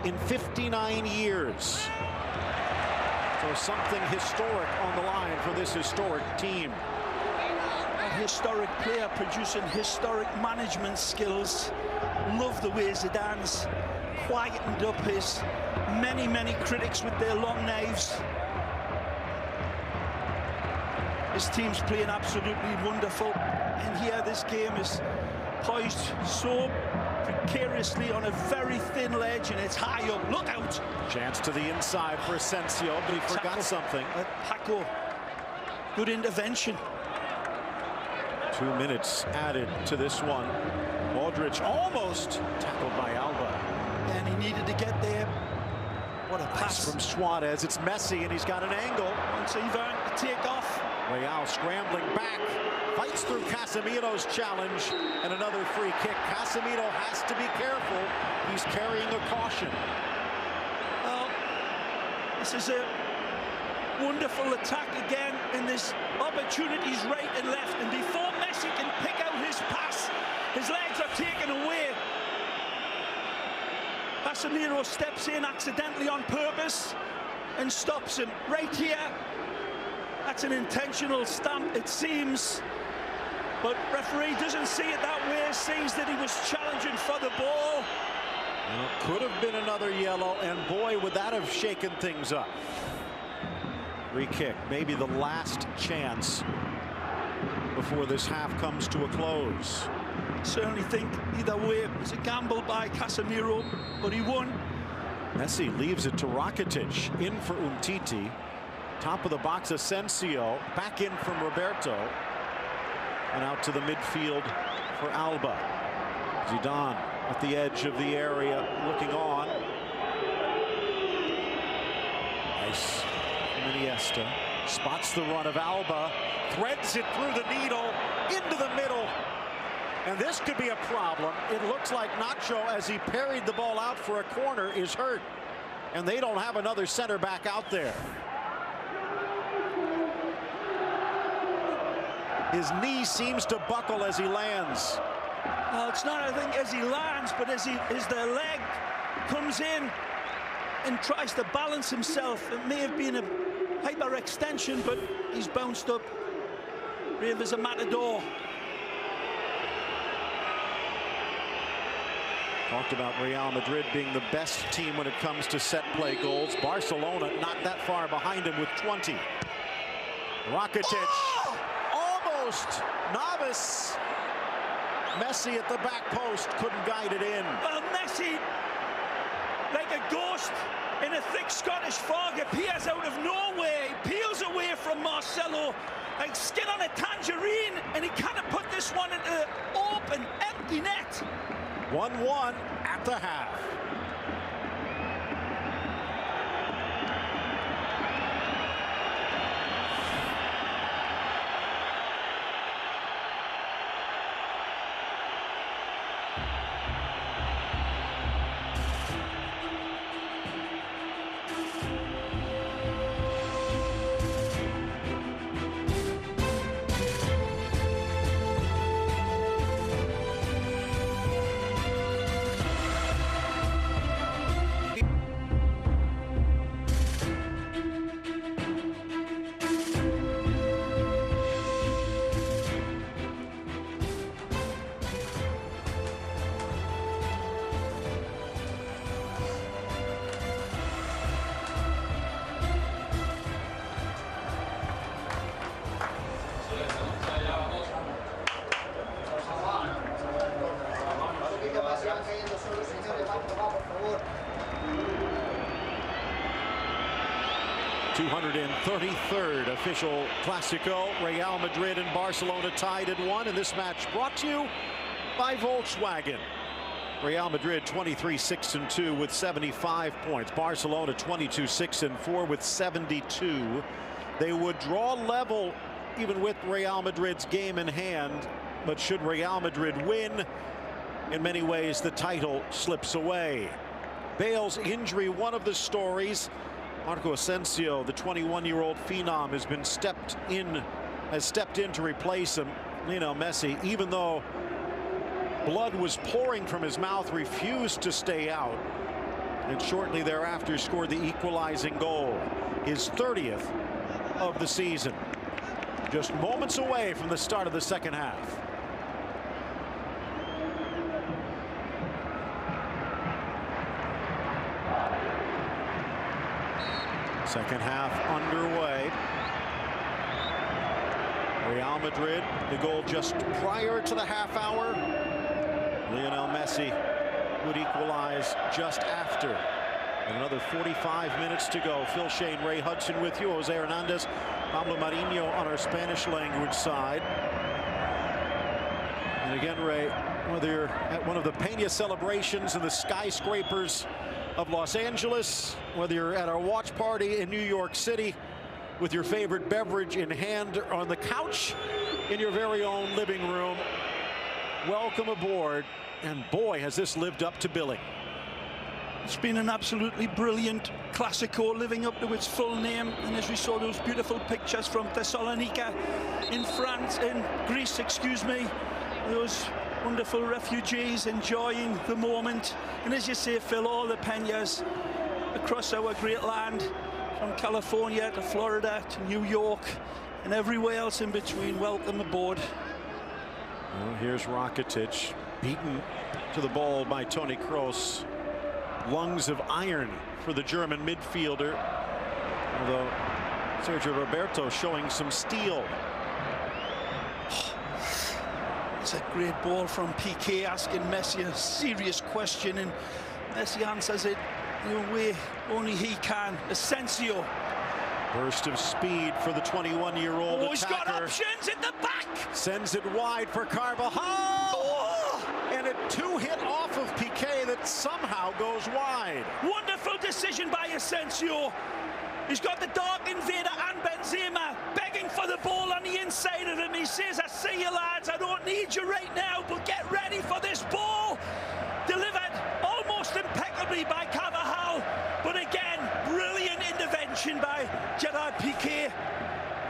in 59 years. So something historic on the line for this historic team. A historic player producing historic management skills. Love the way Zidane's quietened up his many critics with their long knives. His team's playing absolutely wonderful, and here this game is poised so precariously on a very thin ledge, and it's high up. Look out! Chance to the inside for Asensio, but he forgot something. Paco, good intervention. 2 minutes added to this one. Modric almost tackled by Alba. And he needed to get there. What a pass from Suarez. It's Messi, and he's got an angle. Wants Ivan to take off. Real scrambling back. Fights through Casemiro's challenge, and another free kick. Casemiro has to be careful. He's carrying a caution. Well, this is a wonderful attack again, and there's opportunities right and left, and before Messi can pick out his pass, his legs are taken away. Casemiro steps in accidentally on purpose and stops him right here. That's an intentional stamp, it seems, but referee doesn't see it that way. Sees that he was challenging for the ball. Well, could have been another yellow, and boy, would that have shaken things up. Free kick, maybe the last chance before this half comes to a close. Certainly think either way it was a gamble by Casemiro, but he won. Messi leaves it to Rakitic, in for Umtiti. Top of the box, Asensio, back in from Roberto, and out to the midfield for Alba. Zidane at the edge of the area, looking on. Nice. Iniesta spots the run of Alba, threads it through the needle into the middle, and this could be a problem. It looks like Nacho, as he parried the ball out for a corner, is hurt, and they don't have another center back out there. His knee seems to buckle as he lands. Well, it's not, I think, as he lands, but as the leg comes in and tries to balance himself. It may have been a hyperextension, but he's bounced up. Brave as a matador. Talked about Real Madrid being the best team when it comes to set play goals. Barcelona not that far behind him with 20. Rakitic. Almost. Navas. Messi at the back post couldn't guide it in. Well, Messi, like a ghost in a thick Scottish fog, appears out of nowhere. He peels away from Marcelo like skin on a tangerine, and he kind of put this one into the open, empty net. 1-1 at the half. 233rd official Clásico. Real Madrid and Barcelona tied at 1, and this match brought to you by Volkswagen. Real Madrid 23-6-2 with 75 points. Barcelona 22-6-4 with 72. They would draw level even with Real Madrid's game in hand, but should Real Madrid win, in many ways the title slips away. Bale's injury, one of the stories. Marco Asensio, the 21-year-old phenom, has stepped in to replace him. Lionel Messi, even though blood was pouring from his mouth, refused to stay out, and shortly thereafter scored the equalizing goal, his 30th of the season, just moments away from the start of the second half. Second half underway. Real Madrid, the goal just prior to the half hour. Lionel Messi would equalize just after. And another 45 minutes to go. Phil Shane, Ray Hudson with you. Jose Hernandez, Pablo Marinho on our Spanish language side. And again, Ray, whether you're at one of the Peña celebrations in the skyscrapers of Los Angeles, whether you're at our watch party in New York City with your favorite beverage in hand, or on the couch in your very own living room, welcome aboard. And boy, has this lived up to billing. It's been an absolutely brilliant Clásico, living up to its full name. And as we saw those beautiful pictures from Thessalonica in France, in Greece, excuse me, those wonderful refugees enjoying the moment. And as you say, Phil, all the Peñas across our great land, from California to Florida to New York and everywhere else in between, welcome aboard. Well, here's Rakitic, beaten to the ball by Toni Kroos. Lungs of iron for the German midfielder, although Sergio Roberto showing some steel. It's a great ball from Piqué, asking Messi a serious question, and Messi answers it in a way only he can. Asensio. Burst of speed for the 21-year-old attacker. He's got options in the back. Sends it wide for Carvajal. Oh! And a two-hit off of Piqué that somehow goes wide. Wonderful decision by Asensio. He's got the dark invader and Benzema begging for the ball on the inside of him. He says, I see you lads, I don't need you right now, but get ready for this ball. Delivered almost impeccably by Carvajal, but again, brilliant intervention by Gerard Piqué.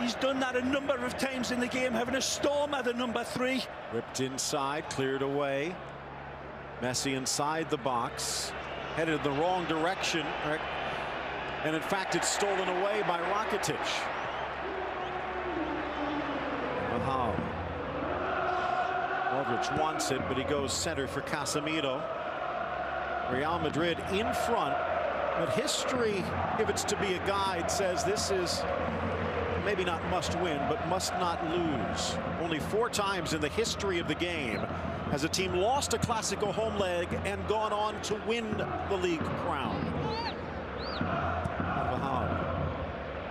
He's done that a number of times in the game, having a storm at the number 3. Ripped inside, cleared away. Messi inside the box, headed in the wrong direction. And in fact, it's stolen away by Rakitic. Mahal. Modric wants it, but he goes center for Casemiro. Real Madrid in front, but history, if it's to be a guide, says this is maybe not must win, but must not lose. Only 4 times in the history of the game has a team lost a Clásico home leg and gone on to win the league crown.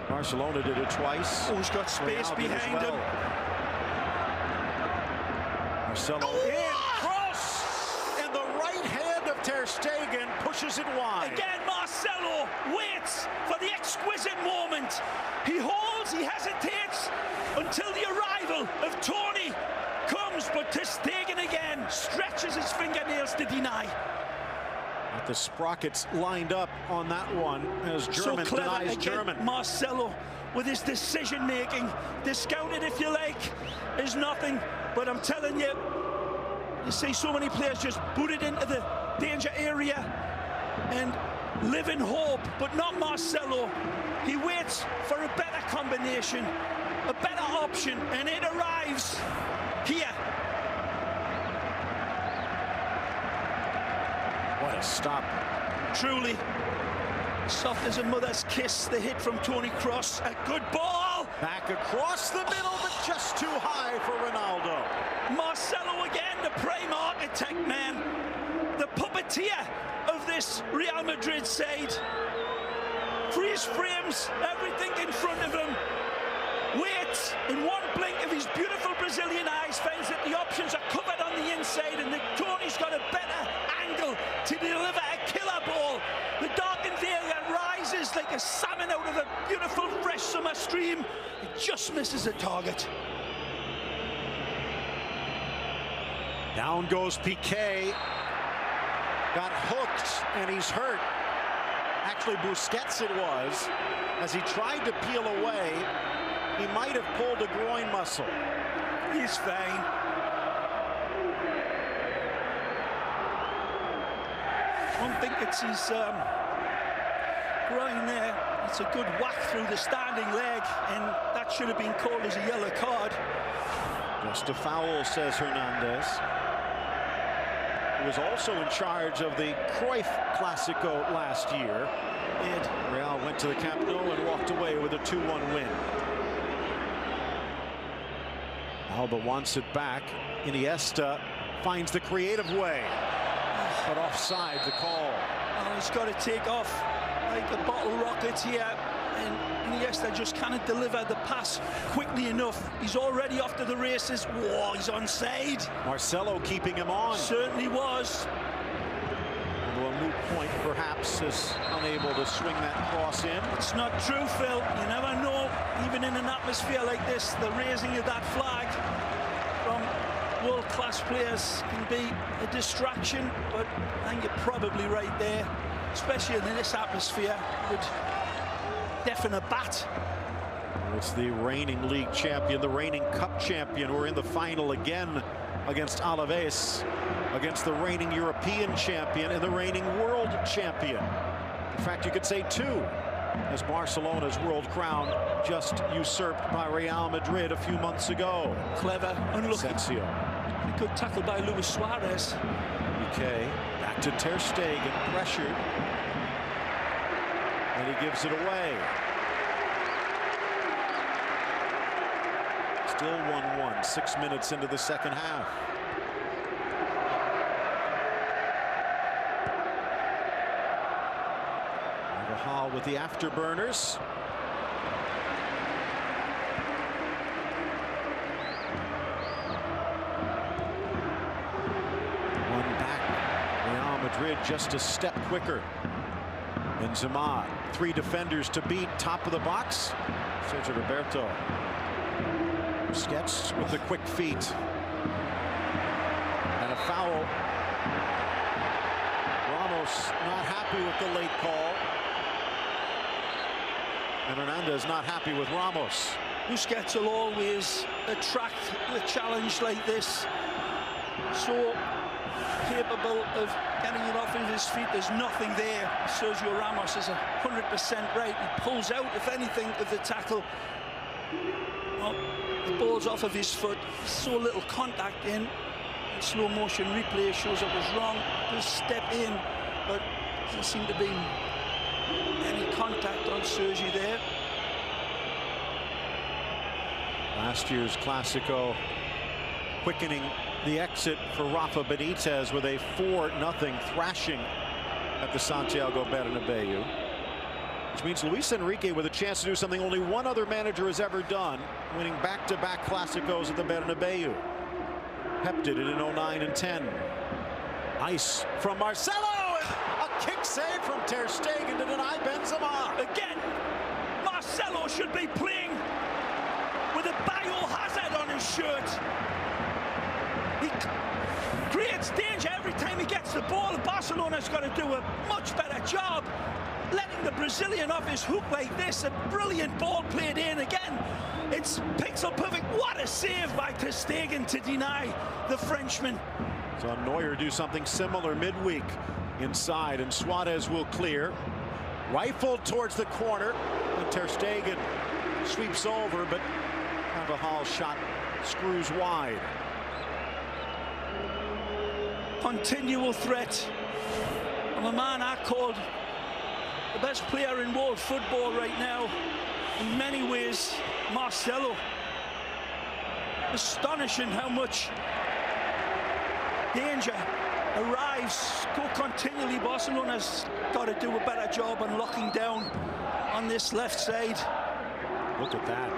Barcelona did it twice. Oh, he's got space behind him. Marcelo in, cross, and the right hand of Ter Stegen pushes it wide. Again, Marcelo waits for the exquisite moment. He holds, he hesitates until the arrival of Toni comes, but Ter Stegen again stretches his fingernails to deny. The sprockets lined up on that one as German so denies again, German. Marcelo with his decision making, discounted if you like, is nothing. But I'm telling you, you see so many players just booted into the danger area and live in hope, but not Marcelo. He waits for a better combination, a better option, and it arrives here. What a stop. Truly soft as a mother's kiss, the hit from Toni Kroos. A good ball. Back across the middle, but just too high for Ronaldo. Marcelo again, the prime architect, man. The puppeteer of this Real Madrid side. freeze frames everything in front of him, waits in one blink of his beautiful Brazilian eyes, finds that the options are covered on the inside, and Tony's got a better angle to deliver a killer ball. The darkened area rises like a salmon out of a beautiful fresh summer stream. It just misses the target. Down goes Piqué. Got hooked, and he's hurt. Actually, Busquets it was. As he tried to peel away, he might have pulled a groin muscle. He's fine. I don't think it's his groin there. It's a good whack through the standing leg, and that should have been called as a yellow card. Just a foul, says Hernandez. He was also in charge of the Cruyff Clásico last year. And Real went to the Camp Nou and walked away with a 2-1 win. Alba wants it back. Iniesta finds the creative way. But offside, the call. Oh, he's got to take off like a bottle rocket here. And Iniesta just cannot deliver the pass quickly enough. He's already off to the races. Whoa, he's onside. Marcelo keeping him on. Certainly was. Although a moot point, perhaps, is unable to swing that cross in. It's not true, Phil. You never know. Even in an atmosphere like this, the raising of that flag from world-class players can be a distraction. But I think you're probably right there, especially in this atmosphere. Would deafen a bat. It's the reigning league champion, the reigning cup champion. We're in the final again against Alaves, against the reigning European champion and the reigning world champion. In fact, you could say two, as Barcelona's world crown just usurped by Real Madrid a few months ago. Clever, unlucky. Asensio. A good tackle by Luis Suarez. Okay, back to Ter Stegen, pressured. And he gives it away. Still 1-1, 6 minutes into the second half. Hall with the afterburners. One back. Real Madrid just a step quicker. Benzema, 3 defenders to beat, top of the box. Sergio Roberto. Busquets with the quick feet. And a foul. Ramos not happy with the late call. And Hernandez not happy with Ramos. Busquets will always attract a challenge like this. So capable of getting it off of his feet. There's nothing there. Sergio Ramos is 100% right. He pulls out, if anything, of the tackle. Well, the ball's off of his foot. So little contact in. Slow motion replay shows it was wrong. Just step in, but doesn't seem to be any contact on Sergi there. Last year's Clásico quickening the exit for Rafa Benitez with a 4-0 thrashing at the Santiago Bernabéu, which means Luis Enrique with a chance to do something only one other manager has ever done, winning back-to-back Clásicos at the Bernabéu. Pep did it in 09 and 10. Nice from Marcelo, and a kick save from Ter Stegen to deny Benzema. Again, Marcelo should be playing with a biohazard on his shirt. He creates danger every time he gets the ball. Barcelona's got to do a much better job letting the Brazilian off his hook like this. A brilliant ball played in again. It's pixel perfect. What a save by Ter Stegen to deny the Frenchman. So Neuer do something similar midweek inside, and Suarez will clear. Rifled towards the corner, and Ter Stegen sweeps over, but Carvajal's shot screws wide. Continual threat from a man I called the best player in world football right now. In many ways, Marcelo. Astonishing how much danger arrives, go continually. Barcelona's got to do a better job on locking down on this left side. Look at that.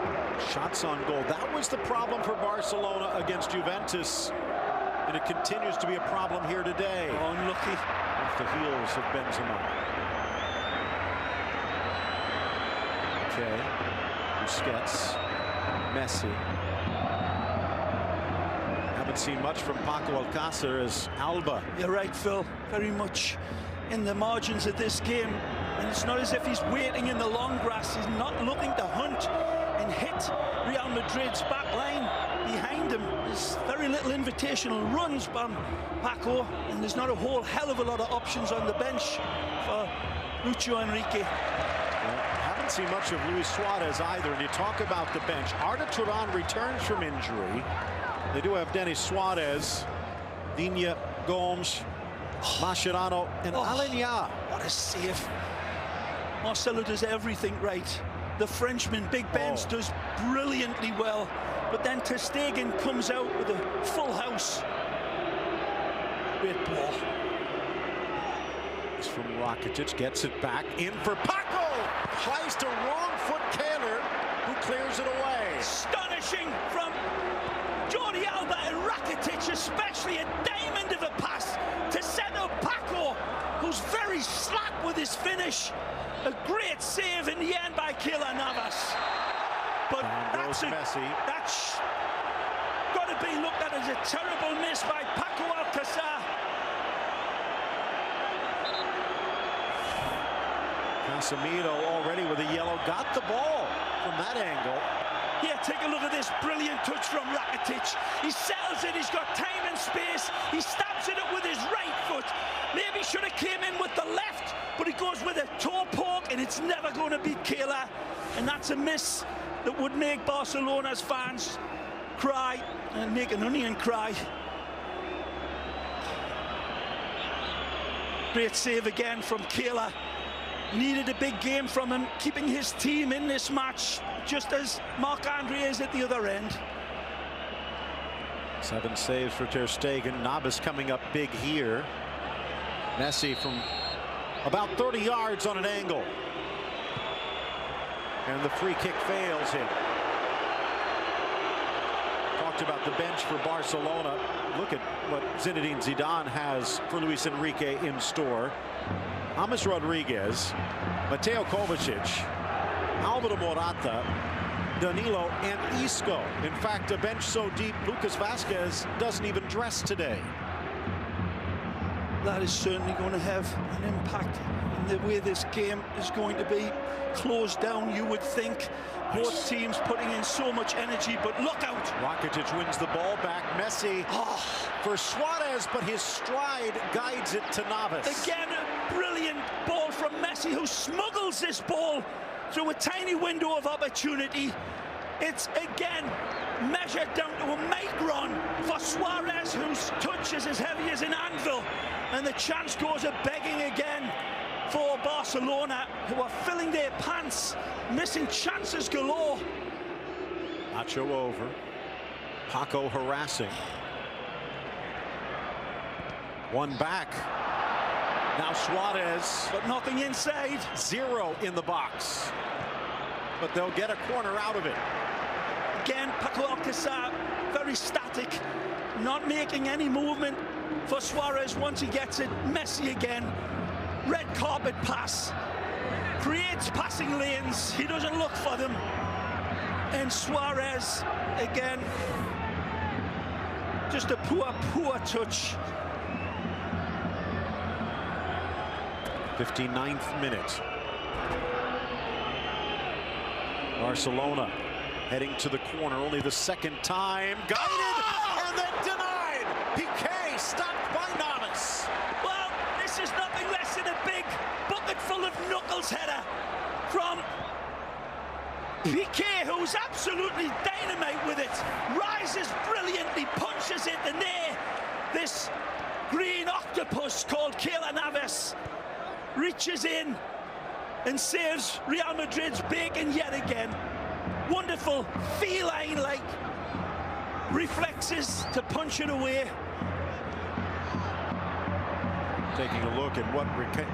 Shots on goal. That was the problem for Barcelona against Juventus. And it continues to be a problem here today. Oh, unlucky. Off the heels of Benzema. Okay. Busquets. Messi. Haven't seen much from Paco Alcácer as Alba. You're right, Phil. Very much in the margins of this game. And it's not as if he's waiting in the long grass. He's not looking to hunt and hit Real Madrid's back line behind him. There's very little invitational runs from Paco, and there's not a whole hell of a lot of options on the bench for Lucho Enrique. Well, haven't seen much of Luis Suarez either. And you talk about the bench. Arda Turan returns from injury. They do have Denis Suarez, Viña, Gomes, Mascherano, and Aleñá. What a save. Marcelo does everything right. The Frenchman, Big Benz, does brilliantly well. But then ter Stegen comes out with a full house. Great ball. It's from Rakitic, gets it back in for Paco. Tries to wrong foot Kaler, who clears it away. Astonishing from Jordi Alba and Rakitic, especially a diamond of a pass to set up Paco, who's very slack with his finish. A great save in the end by Keylor Navas. But that's got to be looked at as a terrible miss by Paco Alcácer. Casemiro already with a yellow, got the ball from that angle. Here, take a look at this brilliant touch from Rakitic. He settles it, he's got time and space. He stabs it up with his right foot. Maybe should have came in with the left, but he goes with a toe poke, and it's never going to beat Keylor. And that's a miss that would make Barcelona's fans cry and make an onion cry. Great save again from Keylor. Needed a big game from him, keeping his team in this match, just as Marc-Andre is at the other end. 7 saves for ter Stegen. Navas coming up big here. Messi from about 30 yards on an angle. And the free kick fails him. Talked about the bench for Barcelona. Look at what Zinedine Zidane has for Luis Enrique in store. James Rodriguez, Mateo Kovacic, Alvaro Morata, Danilo, and Isco. In fact, a bench so deep, Lucas Vázquez doesn't even dress today. That is certainly going to have an impact in the way this game is going to be closed down, you would think. Both teams putting in so much energy, but look out. Rakitic wins the ball back. Messi for Suarez, but his stride guides it to Navas. Again, a brilliant ball from Messi, who smuggles this ball through a tiny window of opportunity. It's again measured down to a micron for Suarez, whose touch is as heavy as an anvil. And the chance goes a-begging again for Barcelona, who are filling their pants, missing chances galore. Nacho over. Paco harassing. One back. Now Suarez. But nothing inside. 0 in the box. But they'll get a corner out of it. Again, Paco Alcácer, very static, not making any movement for Suarez once he gets it. Messi again. Red carpet pass. Creates passing lanes. He doesn't look for them. And Suarez, again, just a poor touch. 59th minute. Barcelona heading to the corner, only the second time. Guided and then denied. Piqué stopped by Navas. Well, this is nothing less than a big bucket full of knuckles header from Piqué, who's absolutely dynamite with it. Rises brilliantly, punches it, and there, this green octopus called Keylor Navas reaches in and saves Real Madrid's bacon yet again. Wonderful feline-like reflexes to punch it away. Taking a look at what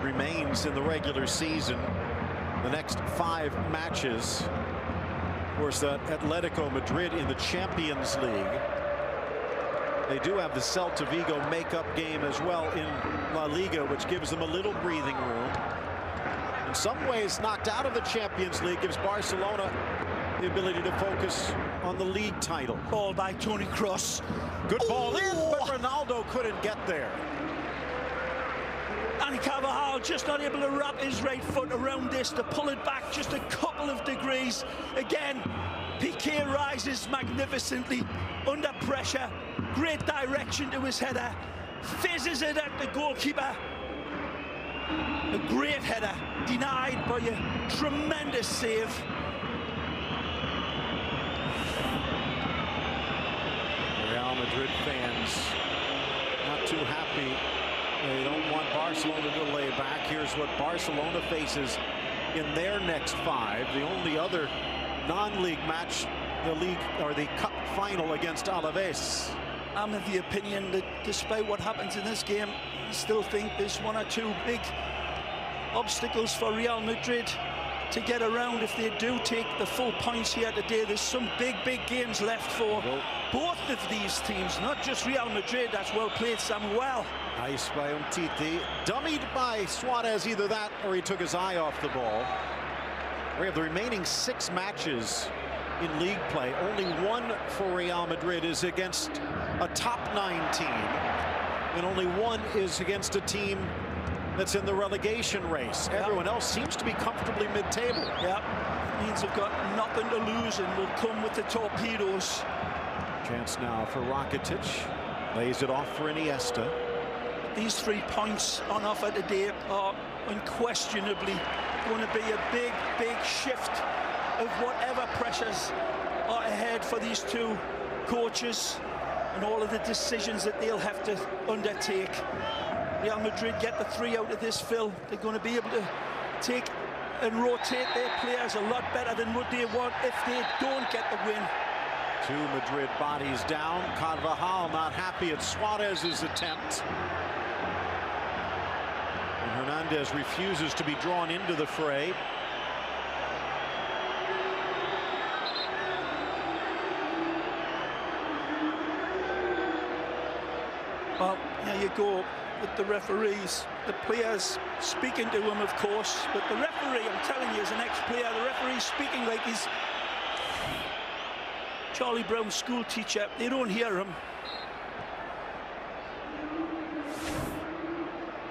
remains in the regular season, the next 5 matches. Of course, that Atletico Madrid in the Champions League. They do have the Celta Vigo makeup game as well in La Liga, which gives them a little breathing room. In some ways, knocked out of the Champions League gives Barcelona the ability to focus on the league title. Ball by Toni Kroos. Good ball in, but Ronaldo couldn't get there. And Carvajal just not able to wrap his right foot around this to pull it back just a couple of degrees. Again, Piqué rises magnificently under pressure. Great direction to his header. Fizzes it at the goalkeeper. A great header, denied by a tremendous save. Real Madrid fans not too happy. They don't want Barcelona to lay back. Here's what Barcelona faces in their next 5. The only other non-league match, the league or the cup final against Alaves. I'm of the opinion that despite what happens in this game, I still think there's 1 or 2 big obstacles for Real Madrid to get around if they do take the full points here today. There's some big games left for both of these teams, not just Real Madrid. That's well played, Samuel. Nice by Umtiti. Dummied by Suarez, either that or he took his eye off the ball. We have the remaining 6 matches in league play. Only 1 for Real Madrid is against a top 9 team, and only 1 is against a team that's in the relegation race. Everyone else seems to be comfortably mid-table. Yeah, means they've got nothing to lose and will come with the torpedoes. Chance now for Rakitic. Lays it off for Iniesta. These 3 points on offer today are unquestionably going to be a big shift of whatever pressures are ahead for these 2 coaches and all of the decisions that they'll have to undertake. Real Madrid get the 3 out of this, Phil. They're going to be able to take and rotate their players a lot better than what they want if they don't get the win. 2 Madrid bodies down. Carvajal not happy at Suarez's attempt. And Hernandez refuses to be drawn into the fray. Well, there you go with the referees. The players speaking to him, of course, but the referee, I'm telling you, as an ex-player, the referee's speaking like he's Charlie Brown's school teacher. They don't hear him.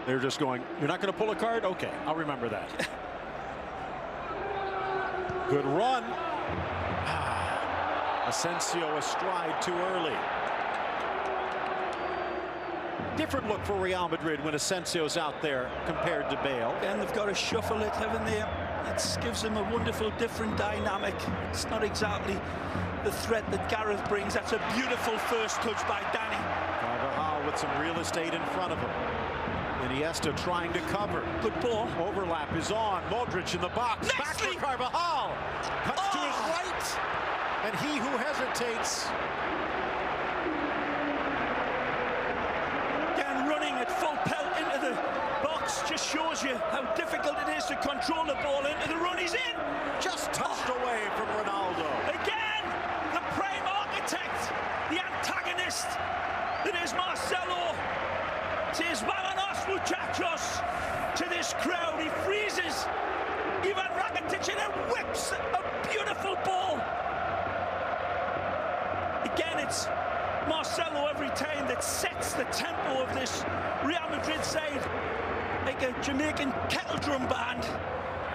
They're just going, you're not going to pull a card? Okay, I'll remember that. Good run. Asensio astride too early. Different look for Real Madrid when Asensio's out there compared to Bale. And they've got to shuffle it, haven't they? It gives them a wonderful different dynamic. It's not exactly the threat that Gareth brings. That's a beautiful first touch by Danny. Carvajal with some real estate in front of him. Iniesta trying to cover. Good ball. Overlap is on. Modric in the box. Next Back for Carvajal. Cuts to his right. And he who hesitates. Again, running at full pelt into the box just shows you how difficult it is to control the ball into the run. He's in. Just touched away from Ronaldo. Again, the prime architect, the antagonist that is Marcelo. Says, "Vámonos, muchachos," to this crowd. He freezes Ivan Rakitic and then whips a beautiful ball. Again, it's Marcelo every time that sets the tempo of this Real Madrid side like a Jamaican kettle drum band.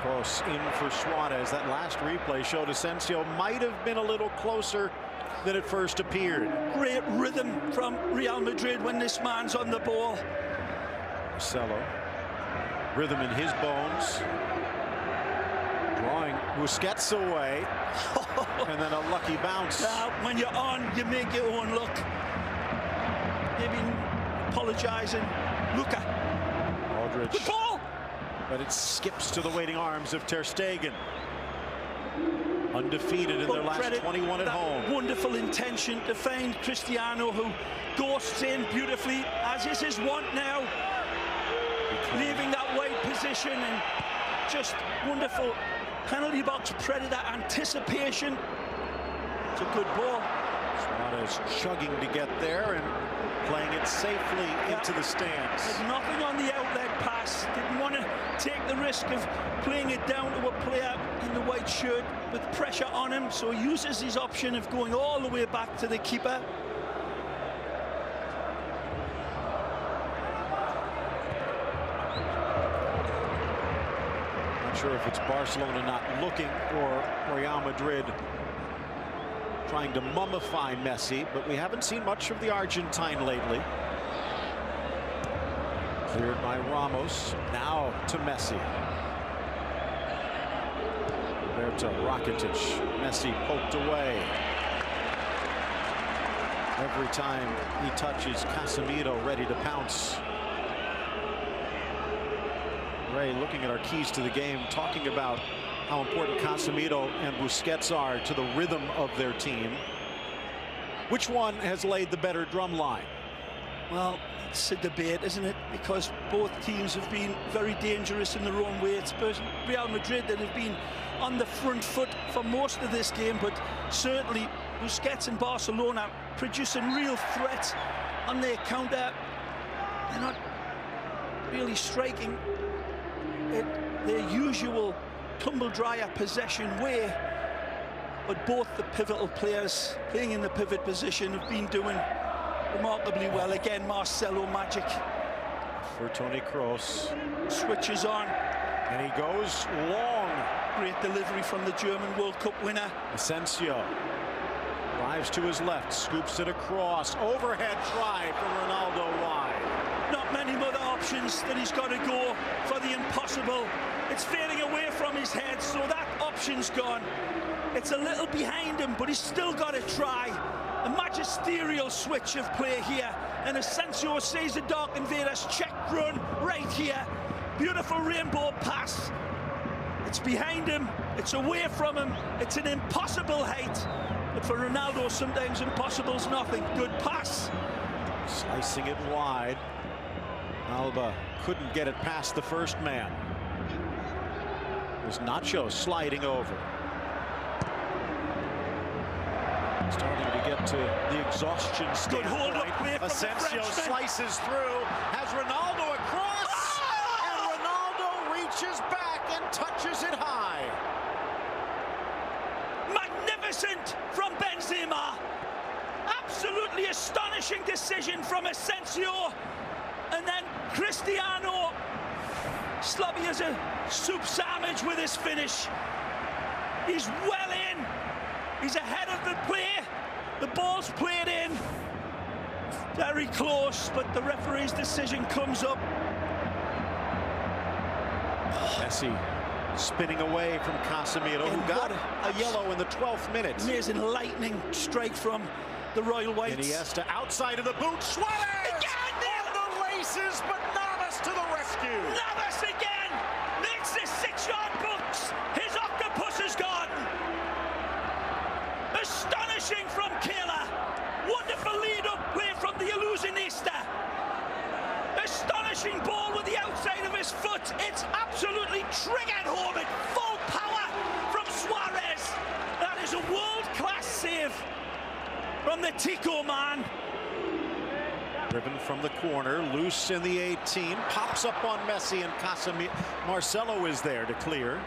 Close in for Suarez. That last replay showed Asensio might have been a little closer than it first appeared. Great rhythm from Real Madrid when this man's on the ball. Marcelo, rhythm in his bones. Drawing Busquets away. And then a lucky bounce. Now, when you're on, you make your own look. Maybe apologizing. Luka. Modric. Good ball! But it skips to the waiting arms of Ter Stegen. Undefeated in their last 21 at home. Wonderful intention to find Cristiano, who ghosts in beautifully, as is his want now. leaving that wide position, and just wonderful penalty box predator anticipation. It's a good ball. Suarez chugging to get there and playing it safely into the stands. There's nothing on the outlet pass. Didn't want to take the risk of playing it down to a player in the white shirt with pressure on him, so he uses his option of going all the way back to the keeper. Not sure if it's Barcelona not looking or Real Madrid trying to mummify Messi, but we haven't seen much of the Argentine lately. Cleared by Ramos. Now to Messi. Roberto Rakitic. Messi poked away. Every time he touches, Casemiro ready to pounce. Ray, looking at our keys to the game, talking about how important Casemiro and Busquets are to the rhythm of their team. Which one has laid the better drum line? Well, it's a debate, isn't it? Because both teams have been very dangerous in their own way. It's Real Madrid that have been on the front foot for most of this game, but certainly Busquets and Barcelona producing real threats on their counter. They're not really striking at their usual tumble-dryer possession way, but both the pivotal players playing in the pivot position have been doing remarkably well. Again, Marcelo magic. For Toni Kroos. Switches on. And he goes long. Great delivery from the German World Cup winner. Asensio drives to his left, scoops it across. Overhead try for Ronaldo wide. Not many other options that he's got to go for the impossible. It's fading away from his head, so that option's gone. It's a little behind him, but he's still got to try. A magisterial switch of play here, and Asensio sees the dark invaders check run right here. Beautiful rainbow pass. It's behind him, it's away from him, it's an impossible height. But for Ronaldo, sometimes impossible's nothing. Good pass. Slicing it wide. Alba couldn't get it past the first man. There's Nacho sliding over. Starting to get to the exhaustion standpoint. Good hold up play from Asensio the slices through, has Ronaldo across, and Ronaldo reaches back and touches it high. Magnificent from Benzema. Absolutely astonishing decision from Asensio. And then Cristiano, sloppy as a soup sandwich with his finish. He's well in. He's ahead of the play. The ball's played in. Very close, but the referee's decision comes up. Messi spinning away from Casemiro, who got a yellow in the 12th minute. Amazing lightning strike from the Royal Whites. Iniesta outside of the boot. Suarez! Again! On the laces, but Navas to the rescue. Navas again! Makes this 6-yard box. His octopus is gone. Astonishing from Kayla. Wonderful lead-up play from the illusionista. Astonishing ball with the outside of his foot. It's absolutely triggered home at full power from Suarez. That is a world-class save from the Tico man. Driven from the corner, loose in the 18, pops up on Messi and Casemiro. Marcelo is there to clear.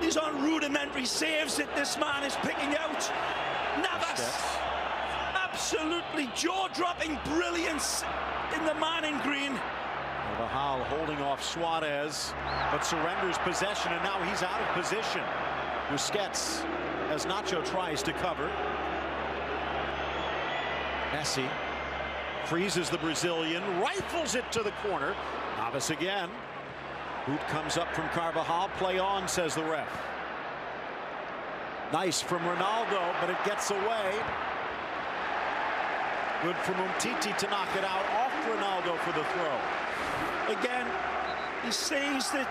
These are rudimentary saves that this man is picking out. Navas, absolutely jaw-dropping brilliance in the man in green. Carvajal holding off Suarez, but surrenders possession, and now he's out of position. Busquets, as Nacho tries to cover. Messi freezes the Brazilian, rifles it to the corner. Navas again. Boot comes up from Carvajal. Play on, says the ref. Nice from Ronaldo, but it gets away. Good from Umtiti to knock it out off Ronaldo for the throw. Again, he sees the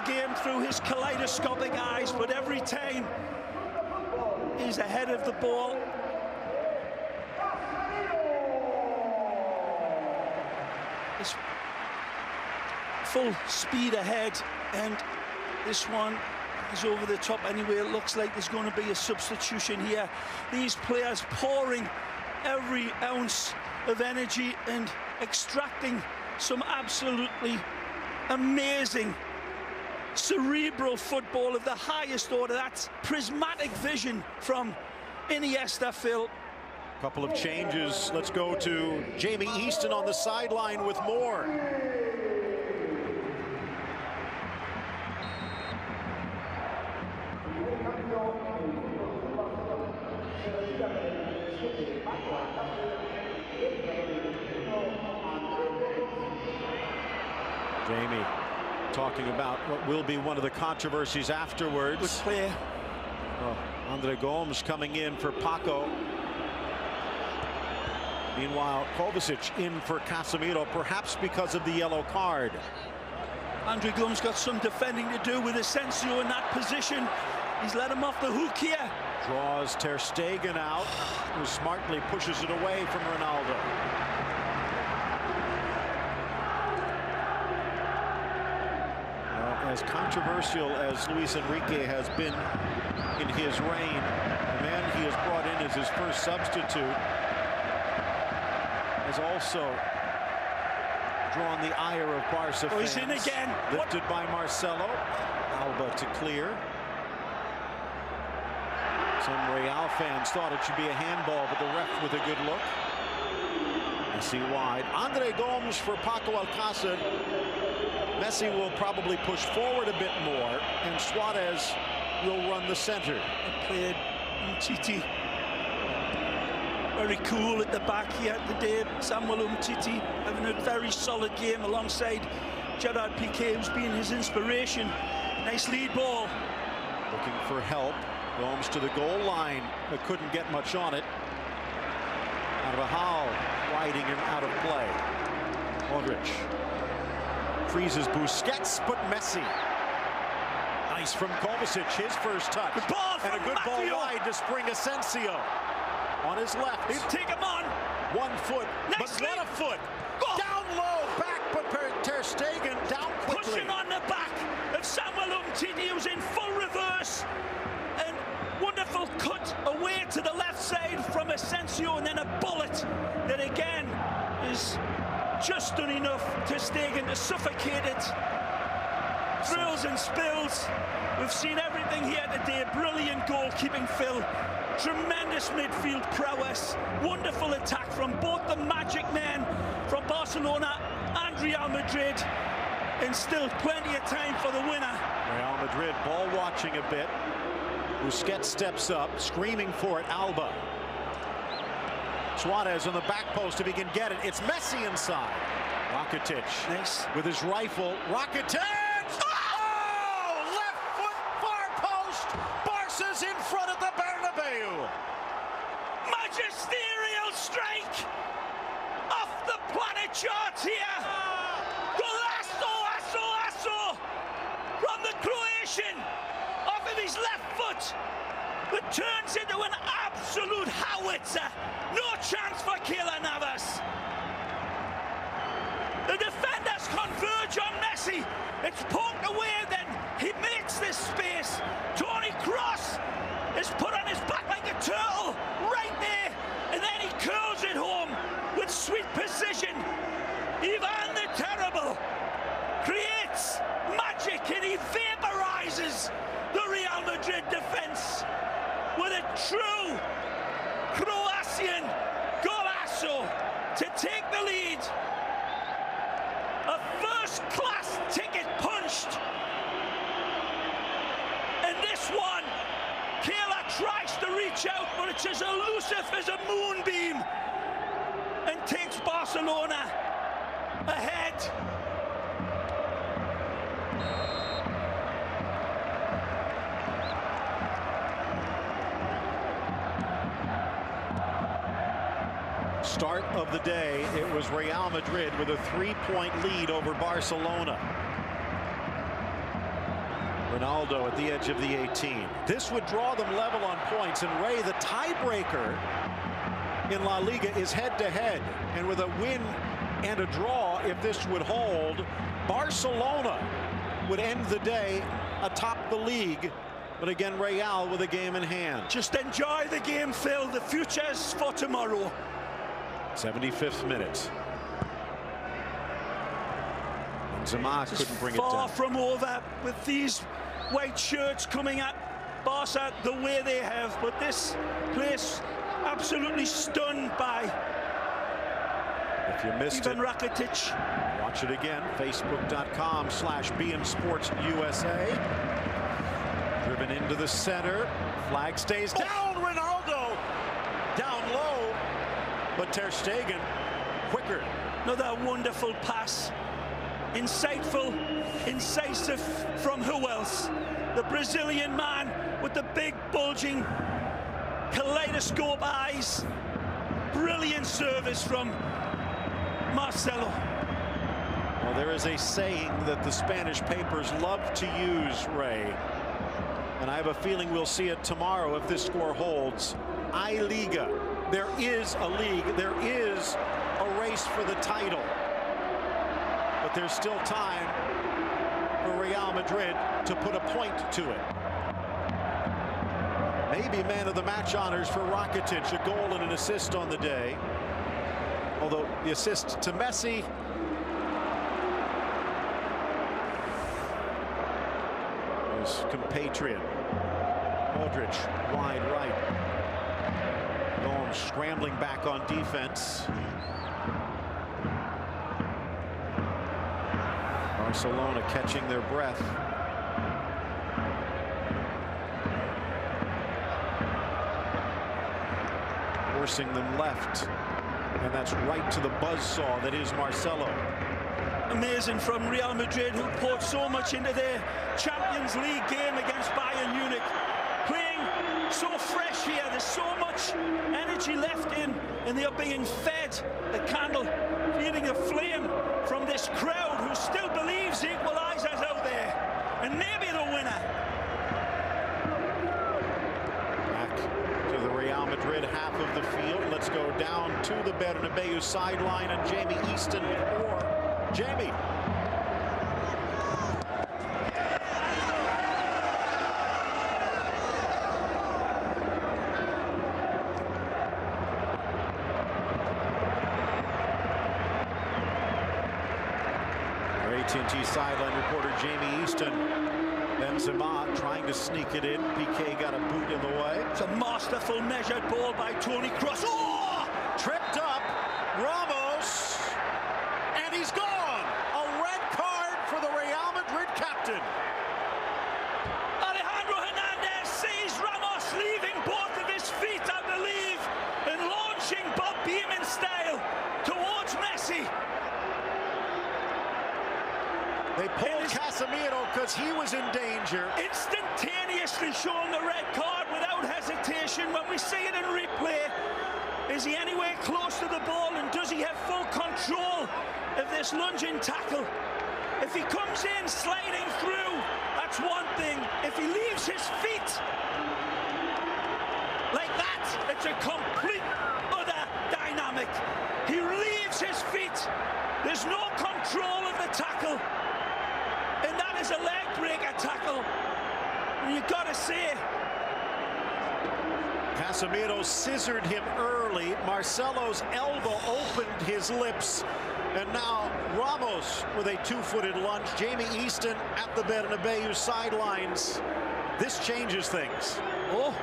game through his kaleidoscopic eyes, but every time he's ahead of the ball. This full speed ahead, and this one is over the top anyway. It looks like there's going to be a substitution here. These players pouring every ounce of energy and extracting some absolutely amazing cerebral football of the highest order. That's prismatic vision from Iniesta, Phil. Couple of changes. Let's go to Jamie Easton on the sideline with more. Jamie talking about what will be one of the controversies afterwards. Good play. Well, Andre Gomes coming in for Paco. Meanwhile, Kovacic in for Casemiro, perhaps because of the yellow card. Andre Gomes got some defending to do with Asensio in that position. He's let him off the hook here. Draws Ter Stegen out, who smartly pushes it away from Ronaldo. As controversial as Luis Enrique has been in his reign, the man he has brought in as his first substitute has also drawn the ire of Barca fans. He's in again. Lifted by Marcelo. Alba to clear. Some Real fans thought it should be a handball, but the ref with a good look. Messi wide. Andre Gomes for Paco Alcácer. Messi will probably push forward a bit more, and Suarez will run the center. Played Umtiti very cool at the back here today. Samuel Umtiti having a very solid game alongside Gerard Piqué, who's been his inspiration. Nice lead ball. Looking for help. Gomes to the goal line, but couldn't get much on it. Carvajal widing him out of play. Modric freezes Busquets, but Messi. Nice from Kovacic, his first touch. Good ball from and a good Matthew. Ball wide to spring Asensio. On his left. He'll take him on. 1 foot, Next but not a foot. Go. Down low, back, but Ter Stegen down quickly. Pushing on the back of Samuel Umtiti, who's in full reverse. And wonderful cut away to the left side from Asensio, and then a bullet that again is just done enough to Stegen to suffocate it. Thrills and spills. We've seen everything here today. Brilliant goalkeeping, Phil. Tremendous midfield prowess. Wonderful attack from both the magic men from Barcelona and Real Madrid. And still plenty of time for the winner. Real Madrid ball watching a bit. Busquets steps up, screaming for it. Alba. Suarez on the back post if he can get it. It's Messi inside. Rakitic. Nice. With his rifle. Rakitic! Oh! Left foot, far post. Barca's in front of the Bernabeu. Magisterial strike off the planet charts here. Golazo from the Croatian off of his left foot, but turns into an absolute howitzer. No chance for Keylor Navas. The defenders converge on Messi. It's poked away, then he makes this space. Toni Kroos is put on his back like a turtle right there, and then he curls it home with sweet precision. Ivan the Terrible creates magic, and he vaporizes the Real Madrid defense with a true Croatian golazo to take the lead. A first-class ticket punched. And this one, Keylor tries to reach out, but it's as elusive as a moonbeam and takes Barcelona ahead. Start of the day, it was Real Madrid with a 3-point lead over Barcelona. Ronaldo at the edge of the 18. This would draw them level on points, and Ray, the tiebreaker in La Liga is head-to-head, and with a win and a draw, if this would hold, Barcelona would end the day atop the league. But again, Real with a game in hand. Just enjoy the game, Phil. The future's for tomorrow. 75th minute. Benzema couldn't bring it down. Far from over with these white shirts coming at Barca the way they have. But this place absolutely stunned by if you missed Ivan Rakitic. Watch it again. Facebook.com/BeInSportsUSA. Driven into the center. Flag stays down. Ronaldo down low. But Ter Stegen quicker. Another wonderful pass. Insightful, incisive from who else? The Brazilian man with the big bulging kaleidoscope eyes. Brilliant service from Marcelo. Well, there is a saying that the Spanish papers love to use, Ray. And I have a feeling we'll see it tomorrow if this score holds. I Liga. There is a league. There is a race for the title. But there's still time for Real Madrid to put a point to it. Maybe man of the match honors for Rakitic, a goal and an assist on the day. Although the assist to Messi. His compatriot Modric wide right. Gomes scrambling back on defense. Barcelona catching their breath. Forcing them left. And that's right to the buzzsaw that is Marcelo. Amazing from Real Madrid, who poured so much into their Champions League game against Bayern Munich. Playing so fresh here, there's so much energy left in, and they are being fed the candle, feeding a flame from this crowd who still believes equalizers out there, and maybe the winner. Back to the Real Madrid half of the field. Let's go down to the Bernabeu sideline, and Jamie Easton or Jamie. Our AT&T sideline reporter Jamie Easton. Benzema trying to sneak it in. PK got a boot in the way. It's a masterful measured ball by Toni Kroos. Oh! Tripped up. Ramos. And he's gone. A red card for the Real Madrid captain. Alejandro Hernandez sees Ramos leaving both of his feet, I believe, and launching Bob Beamon style towards Messi. They pulled Casemiro because he was in danger. Instantaneously showing the red card without hesitation. When we see it in replay, is he anywhere close to the ball, and does he have full control of this lunging tackle? If he comes in sliding through, that's one thing. If he leaves his feet like that, it's a complete other dynamic. He leaves his feet. There's no control of the tackle. And that is a leg breaker tackle. And you've got to say, Casemiro scissored him early. Marcelo's elbow opened his lips. And now Ramos with a two-footed lunge. Jamie Easton at the Bernabeu sidelines. This changes things. oh,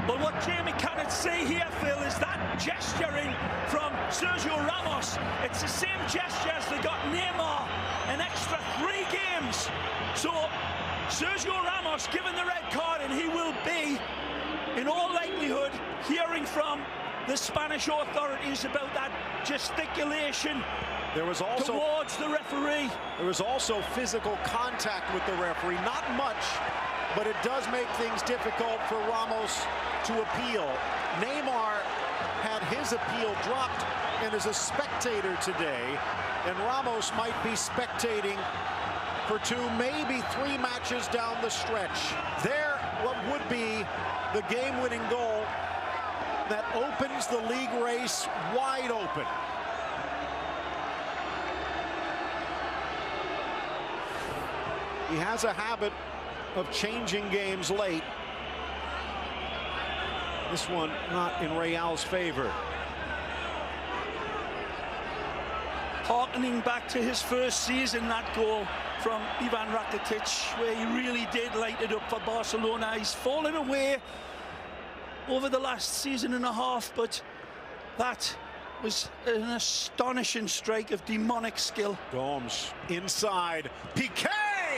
but what Jamie cannot see here, Phil, is that gesturing from Sergio Ramos. It's the same gesture as they got Neymar an extra 3 games. So Sergio Ramos given the red card, and he will be, in all likelihood, hearing from the Spanish authorities about that gesticulation There was also towards the referee. There was also physical contact with the referee. Not much, but it does make things difficult for Ramos to appeal. Neymar had his appeal dropped and is a spectator today, and Ramos might be spectating for 2, maybe 3 matches down the stretch. There, what would be the game-winning goal that opens the league race wide open. He has a habit of changing games late. This one not in Real's favor. Harkening back to his first season, that goal from Ivan Rakitic, where he really did light it up for Barcelona. He's fallen away over the last season and a half, but that was an astonishing strike of demonic skill. Gomes inside, Piqué,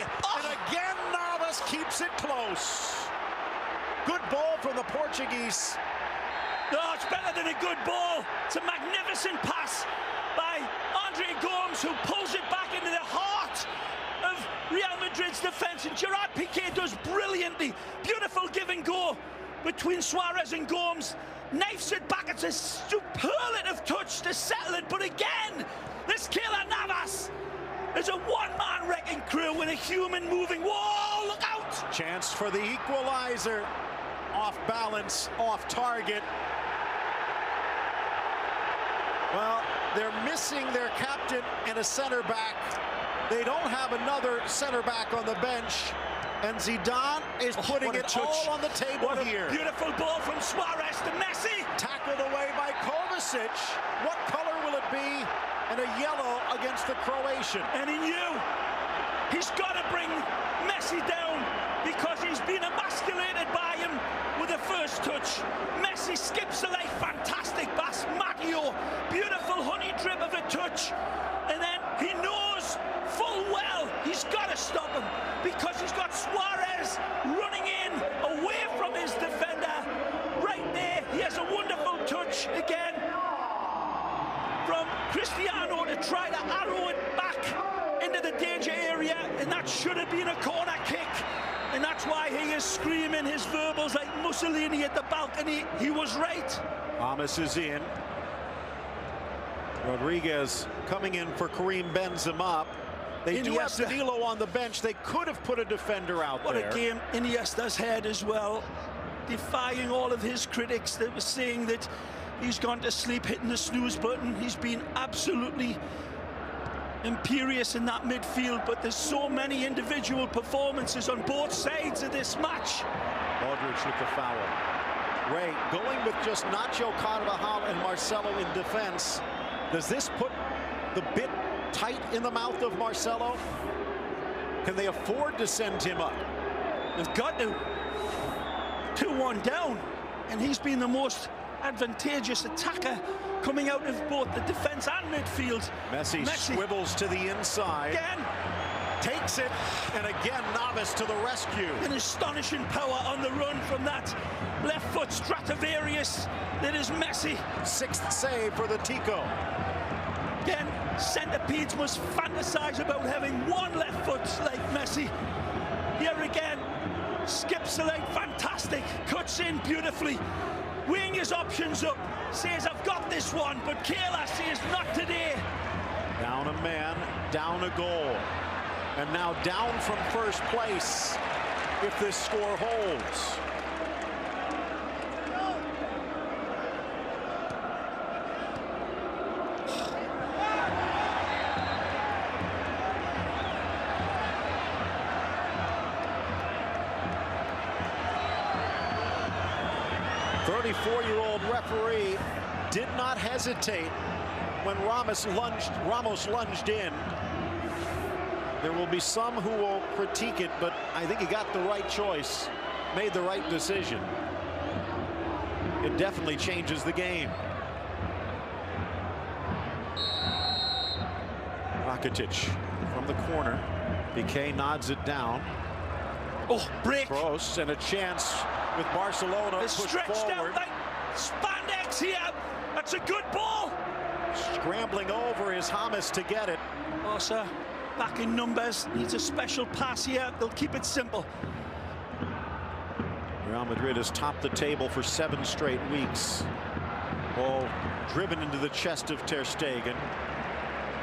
and again Navas keeps it close. Good ball from the Portuguese. No, it's better than a good ball. It's a magnificent pass by Andre Gomes, who pulls it back into the heart of Real Madrid's defense, and Gerard Piqué does brilliantly. Beautiful give and go between Suarez and Gomes, knifes it back. It's a superlative touch to settle it, but again, this Keylor Navas is a one-man wrecking crew in a human moving wall. Look out! Chance for the equalizer. Off balance, off target. Well, they're missing their captain and a center back. They don't have another center back on the bench. And Zidane is putting it all on the table here. Beautiful ball from Suarez to Messi. Tackled away by Kovacic. What color will it be? And a yellow against the Croatian. And he knew he's got to bring Messi down because he's been emasculated by him with the first touch. Messi skips the leg, fantastic pass. Maggio, beautiful honey drip of a touch. And then he knows full well he's got to stop him because he's got Suarez running in away from his defender. Right there, he has a wonderful touch again from Cristiano to try to arrow it back into the danger area, and that should have been a corner kick. And that's why he is screaming his verbals like Mussolini at the balcony. He was right. Thomas is in. Rodriguez coming in for Karim Benzema. They do have Danilo on the bench. They could have put a defender out there. What a game Iniesta's had as well, defying all of his critics that were saying that he's gone to sleep hitting the snooze button. He's been absolutely imperious in that midfield, but there's so many individual performances on both sides of this match. Modric with the foul. Ray going with just Nacho, Carvajal, and Marcelo in defense. Does this put the bit tight in the mouth of Marcelo? Can they afford to send him up? They've got to. 2-1 down, and he's been the most advantageous attacker coming out of both the defense and midfield. Messi swivels to the inside. Again. Takes it, and again Navas to the rescue. An astonishing power on the run from that left foot Stradivarius that is Messi. 6th save for the Tico. Again, centipedes must fantasize about having one left foot like Messi. Here again, skips the leg, fantastic, cuts in beautifully, weighing his options up, says I've got this one, but Keylor says not today. Down a man, down a goal, and now down from first place if this score holds. The 34-year-old referee did not hesitate when Ramos lunged in. There will be some who will critique it, but I think he got the right choice, made the right decision. It definitely changes the game. Rakitic from the corner. Piqué nods it down. Oh, break. Kroos, and a chance with Barcelona it's pushed stretched forward. Out like spandex here. That's a good ball. Scrambling over is James to get it. Barca back in numbers, needs a special pass here. They'll keep it simple. Real Madrid has topped the table for 7 straight weeks. Ball driven into the chest of Ter Stegen.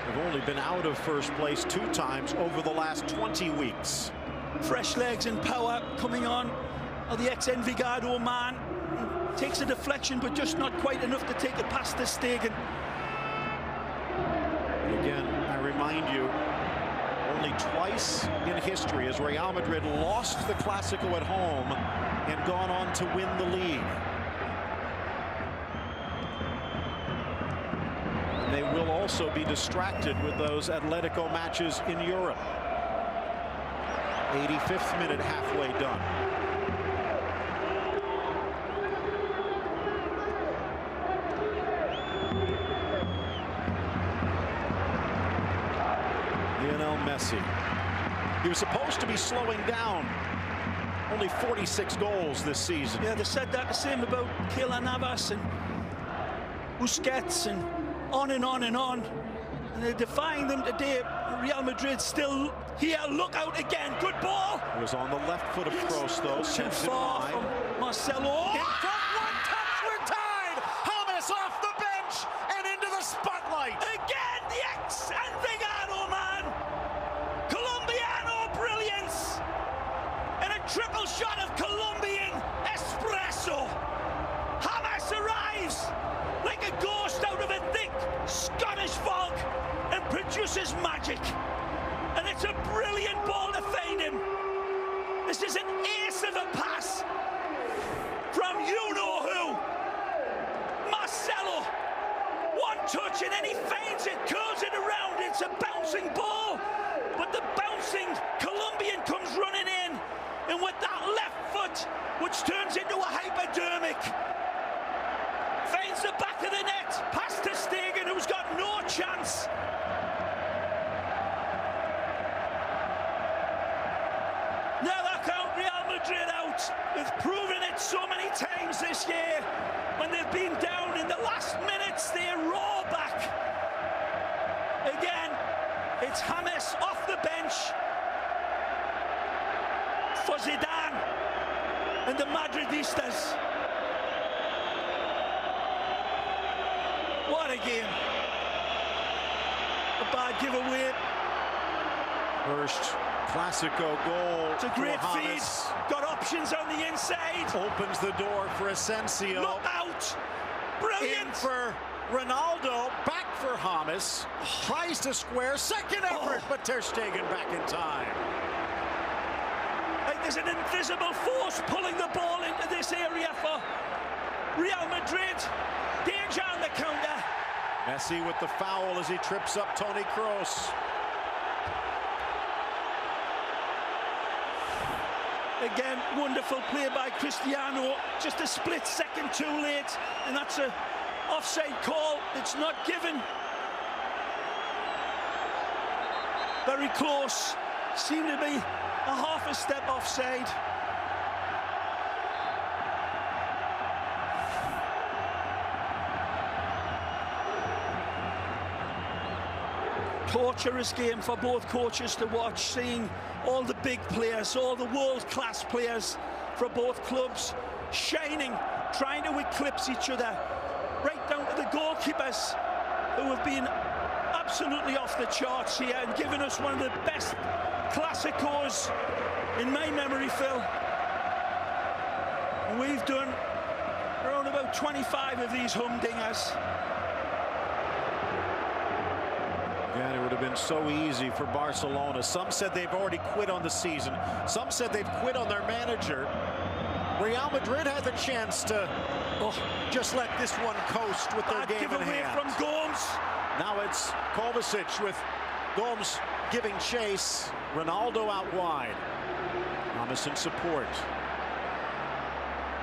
They've only been out of first place 2 times over the last 20 weeks. Fresh legs and power coming on. The ex-Envigado man takes a deflection, but just not quite enough to take it past the Stegen. Again, I remind you, only twice in history has Real Madrid lost the Clásico at home and gone on to win the league. And they will also be distracted with those Atletico matches in Europe. 85th minute, halfway done. Messi. He was supposed to be slowing down. Only 46 goals this season. Yeah, they said that the same about Keylor Navas and Busquets and on and on and on. And they're defying them today. Real Madrid still here. Look out again. Good ball. It was on the left foot of Kroos, though. Too far from Marcelo. In front, one touch, we're tied. James off the bench and into the spotlight. Again, the ex-Envigado man. Colombiano brilliance. And a triple shot of Colombian espresso. James arrives like a ghost out of a thick Scottish fog and produces magic. And it's a brilliant ball to feed him. This is an ace of a pass from you-know-who. Marcelo. One touch and then he feigns it, curls it around. It's a bouncing ball. But the bouncing Colombian comes running in. And with that left foot, which turns into a hypodermic, feigns the back of the net, past to Stegen, who's got no chance. Now that count Real Madrid out. They've proven it so many times this year. When they've been down in the last minutes, they roar back. Again, it's James off the bench for Zidane and the Madridistas. What a game. A bad giveaway. First Clásico goal. It's a great feed. Got options on the inside. Opens the door for Asensio. Look out. Brilliant. In for Ronaldo. Back for James. Tries to square. Second effort, but Ter Stegen back in time. Like there's an invisible force pulling the ball into this area for Real Madrid. Danger on the counter. Messi with the foul as he trips up Toni Kroos. Again, wonderful play by Cristiano. Just a split second too late, and that's an offside call. It's not given. Very close. Seemed to be a half a step offside. Torturous game for both coaches to watch, seeing all the big players, all the world-class players for both clubs shining, trying to eclipse each other, right down to the goalkeepers who have been absolutely off the charts here and given us one of the best Clásicos in my memory, Phil. And we've done around about 25 of these humdingers. Again, it would have been so easy for Barcelona. Some said they've already quit on the season. Some said they've quit on their manager. Real Madrid has a chance to just let this one coast with their game in hand. From Gomes. Now it's Kovacic with Gomes giving chase. Ronaldo out wide. James in support.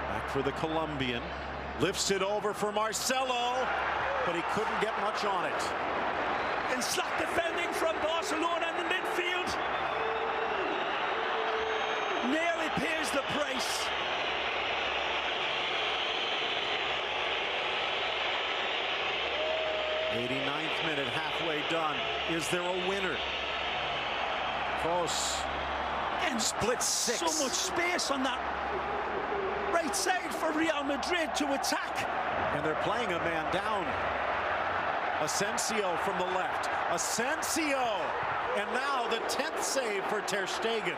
Back for the Colombian. Lifts it over for Marcelo, but he couldn't get much on it. And slack defending from Barcelona in the midfield. Nearly pays the price. '89th minute, halfway done. Is there a winner? Close. And split six. So much space on that right side for Real Madrid to attack. And they're playing a man down. Asensio from the left. Asensio! And now the 10th save for Ter Stegen.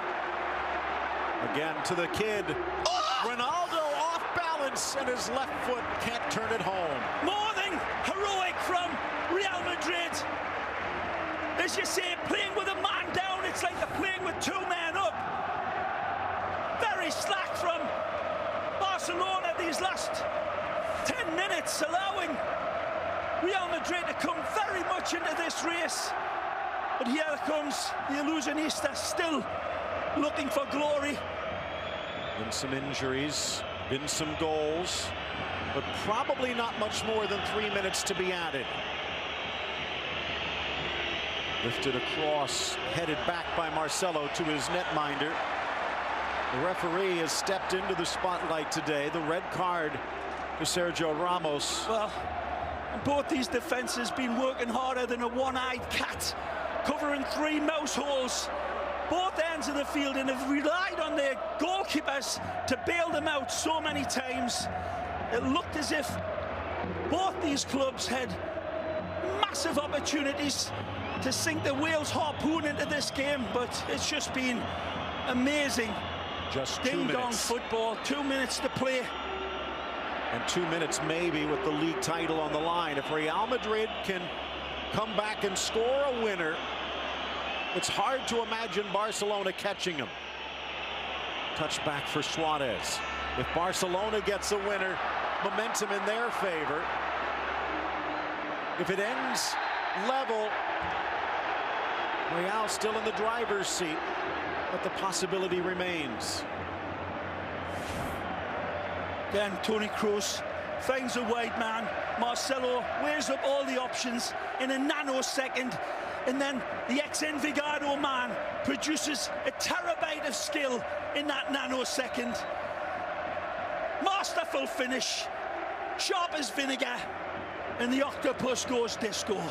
Again to the kid. Oh! Ronaldo off balance, and his left foot can't turn it home. More than heroic from Real Madrid. As you say, playing with a man down, it's like they're playing with two men up. Very slack from Barcelona these last 10 minutes, allowing Real Madrid to come very much into this race. But here comes the illusionista, still looking for glory. Been some injuries, been some goals, but probably not much more than 3 minutes to be added. Lifted across, headed back by Marcelo to his netminder. The referee has stepped into the spotlight today. The red card to Sergio Ramos. Well, both these defenses been working harder than a one-eyed cat, covering 3 mouse holes, both ends of the field, and have relied on their goalkeepers to bail them out so many times. It looked as if both these clubs had massive opportunities to sink the Wales harpoon into this game, but it's just been amazing. Just 2 ding-dong minutes. football, 2 minutes to play. And 2 minutes maybe with the league title on the line. If Real Madrid can come back and score a winner, it's hard to imagine Barcelona catching them. Touch back for Suarez. If Barcelona gets a winner, momentum in their favor. If it ends level, Real still in the driver's seat, but the possibility remains. Again, Toni Kroos finds a wide man. Marcelo weighs up all the options in a nanosecond, and then the ex-Envigado man produces a terabyte of skill in that nanosecond. Masterful finish, sharp as vinegar, and the octopus goes disco.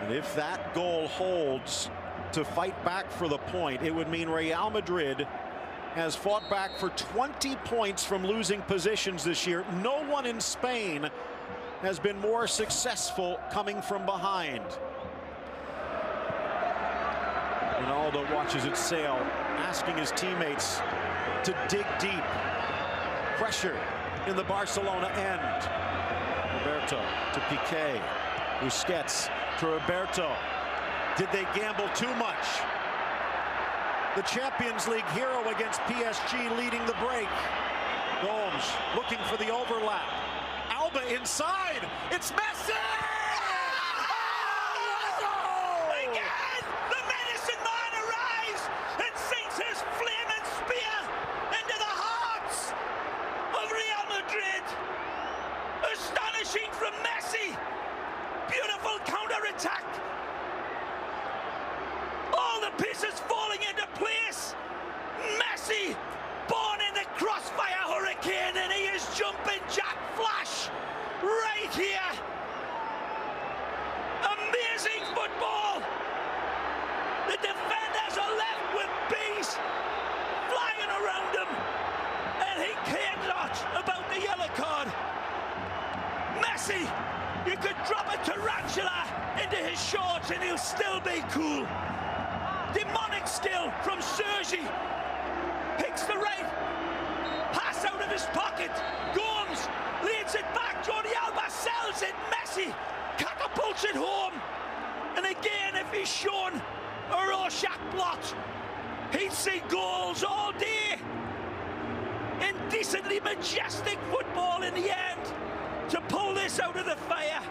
And if that goal holds to fight back for the point, it would mean Real Madrid has fought back for 20 points from losing positions this year. No one in Spain has been more successful coming from behind. Ronaldo watches it sail, asking his teammates to dig deep. Pressure in the Barcelona end. Roberto to Piqué. Busquets to Roberto. Did they gamble too much? The Champions League hero against PSG leading the break. Gomes looking for the overlap. Alba inside. It's Messi! Oh! Again, the medicine man arrives and sinks his flaming spear into the hearts of Real Madrid. Astonishing from Messi. Beautiful counter-attack. All the pieces falling into place. Messi, born in the crossfire hurricane, and he is jumping Jack Flash right here. Amazing football. The defenders are left with bees flying around him, and he cared not about the yellow card. Messi, you could drop a tarantula into his shorts and he'll still be cool. Demonic skill from Sergi. Picks the right pass out of his pocket. Gomes leads it back. Jordi Alba sells it. Messi catapults it home. And again, if he's shown a Rorschach blot, he'd see goals all day. Indecently majestic football in the end to pull this out of the fire.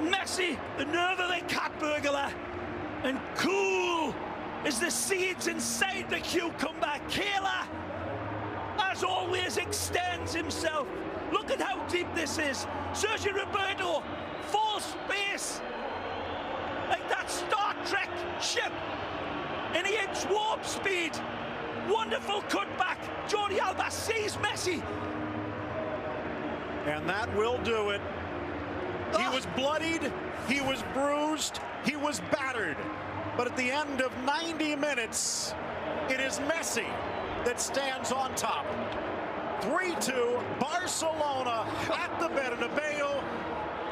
Messi, the nerve of the cat burglar. And cool as the seeds inside the cucumber. Kayla, as always, extends himself. Look at how deep this is. Sergio Roberto, full space. Like that Star Trek ship. And he hits warp speed. Wonderful cutback. Jordi Alba sees Messi. And that will do it. He was bloodied, he was bruised, he was battered. But at the end of 90 minutes, it is Messi that stands on top. 3-2, Barcelona at the Bernabeu.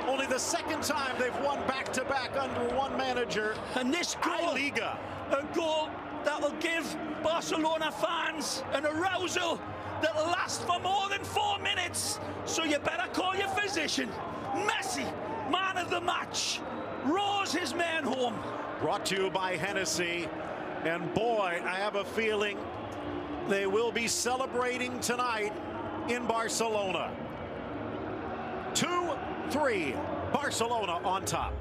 Only only the second time they've won back-to-back under one manager. And this goal, Liga. a goal that will give Barcelona fans an arousal that will last for more than 4 minutes. So you better call your physician. Messi, man of the match, roars his man home. Brought to you by Hennessy. And boy, I have a feeling they will be celebrating tonight in Barcelona. 2-3, Barcelona on top.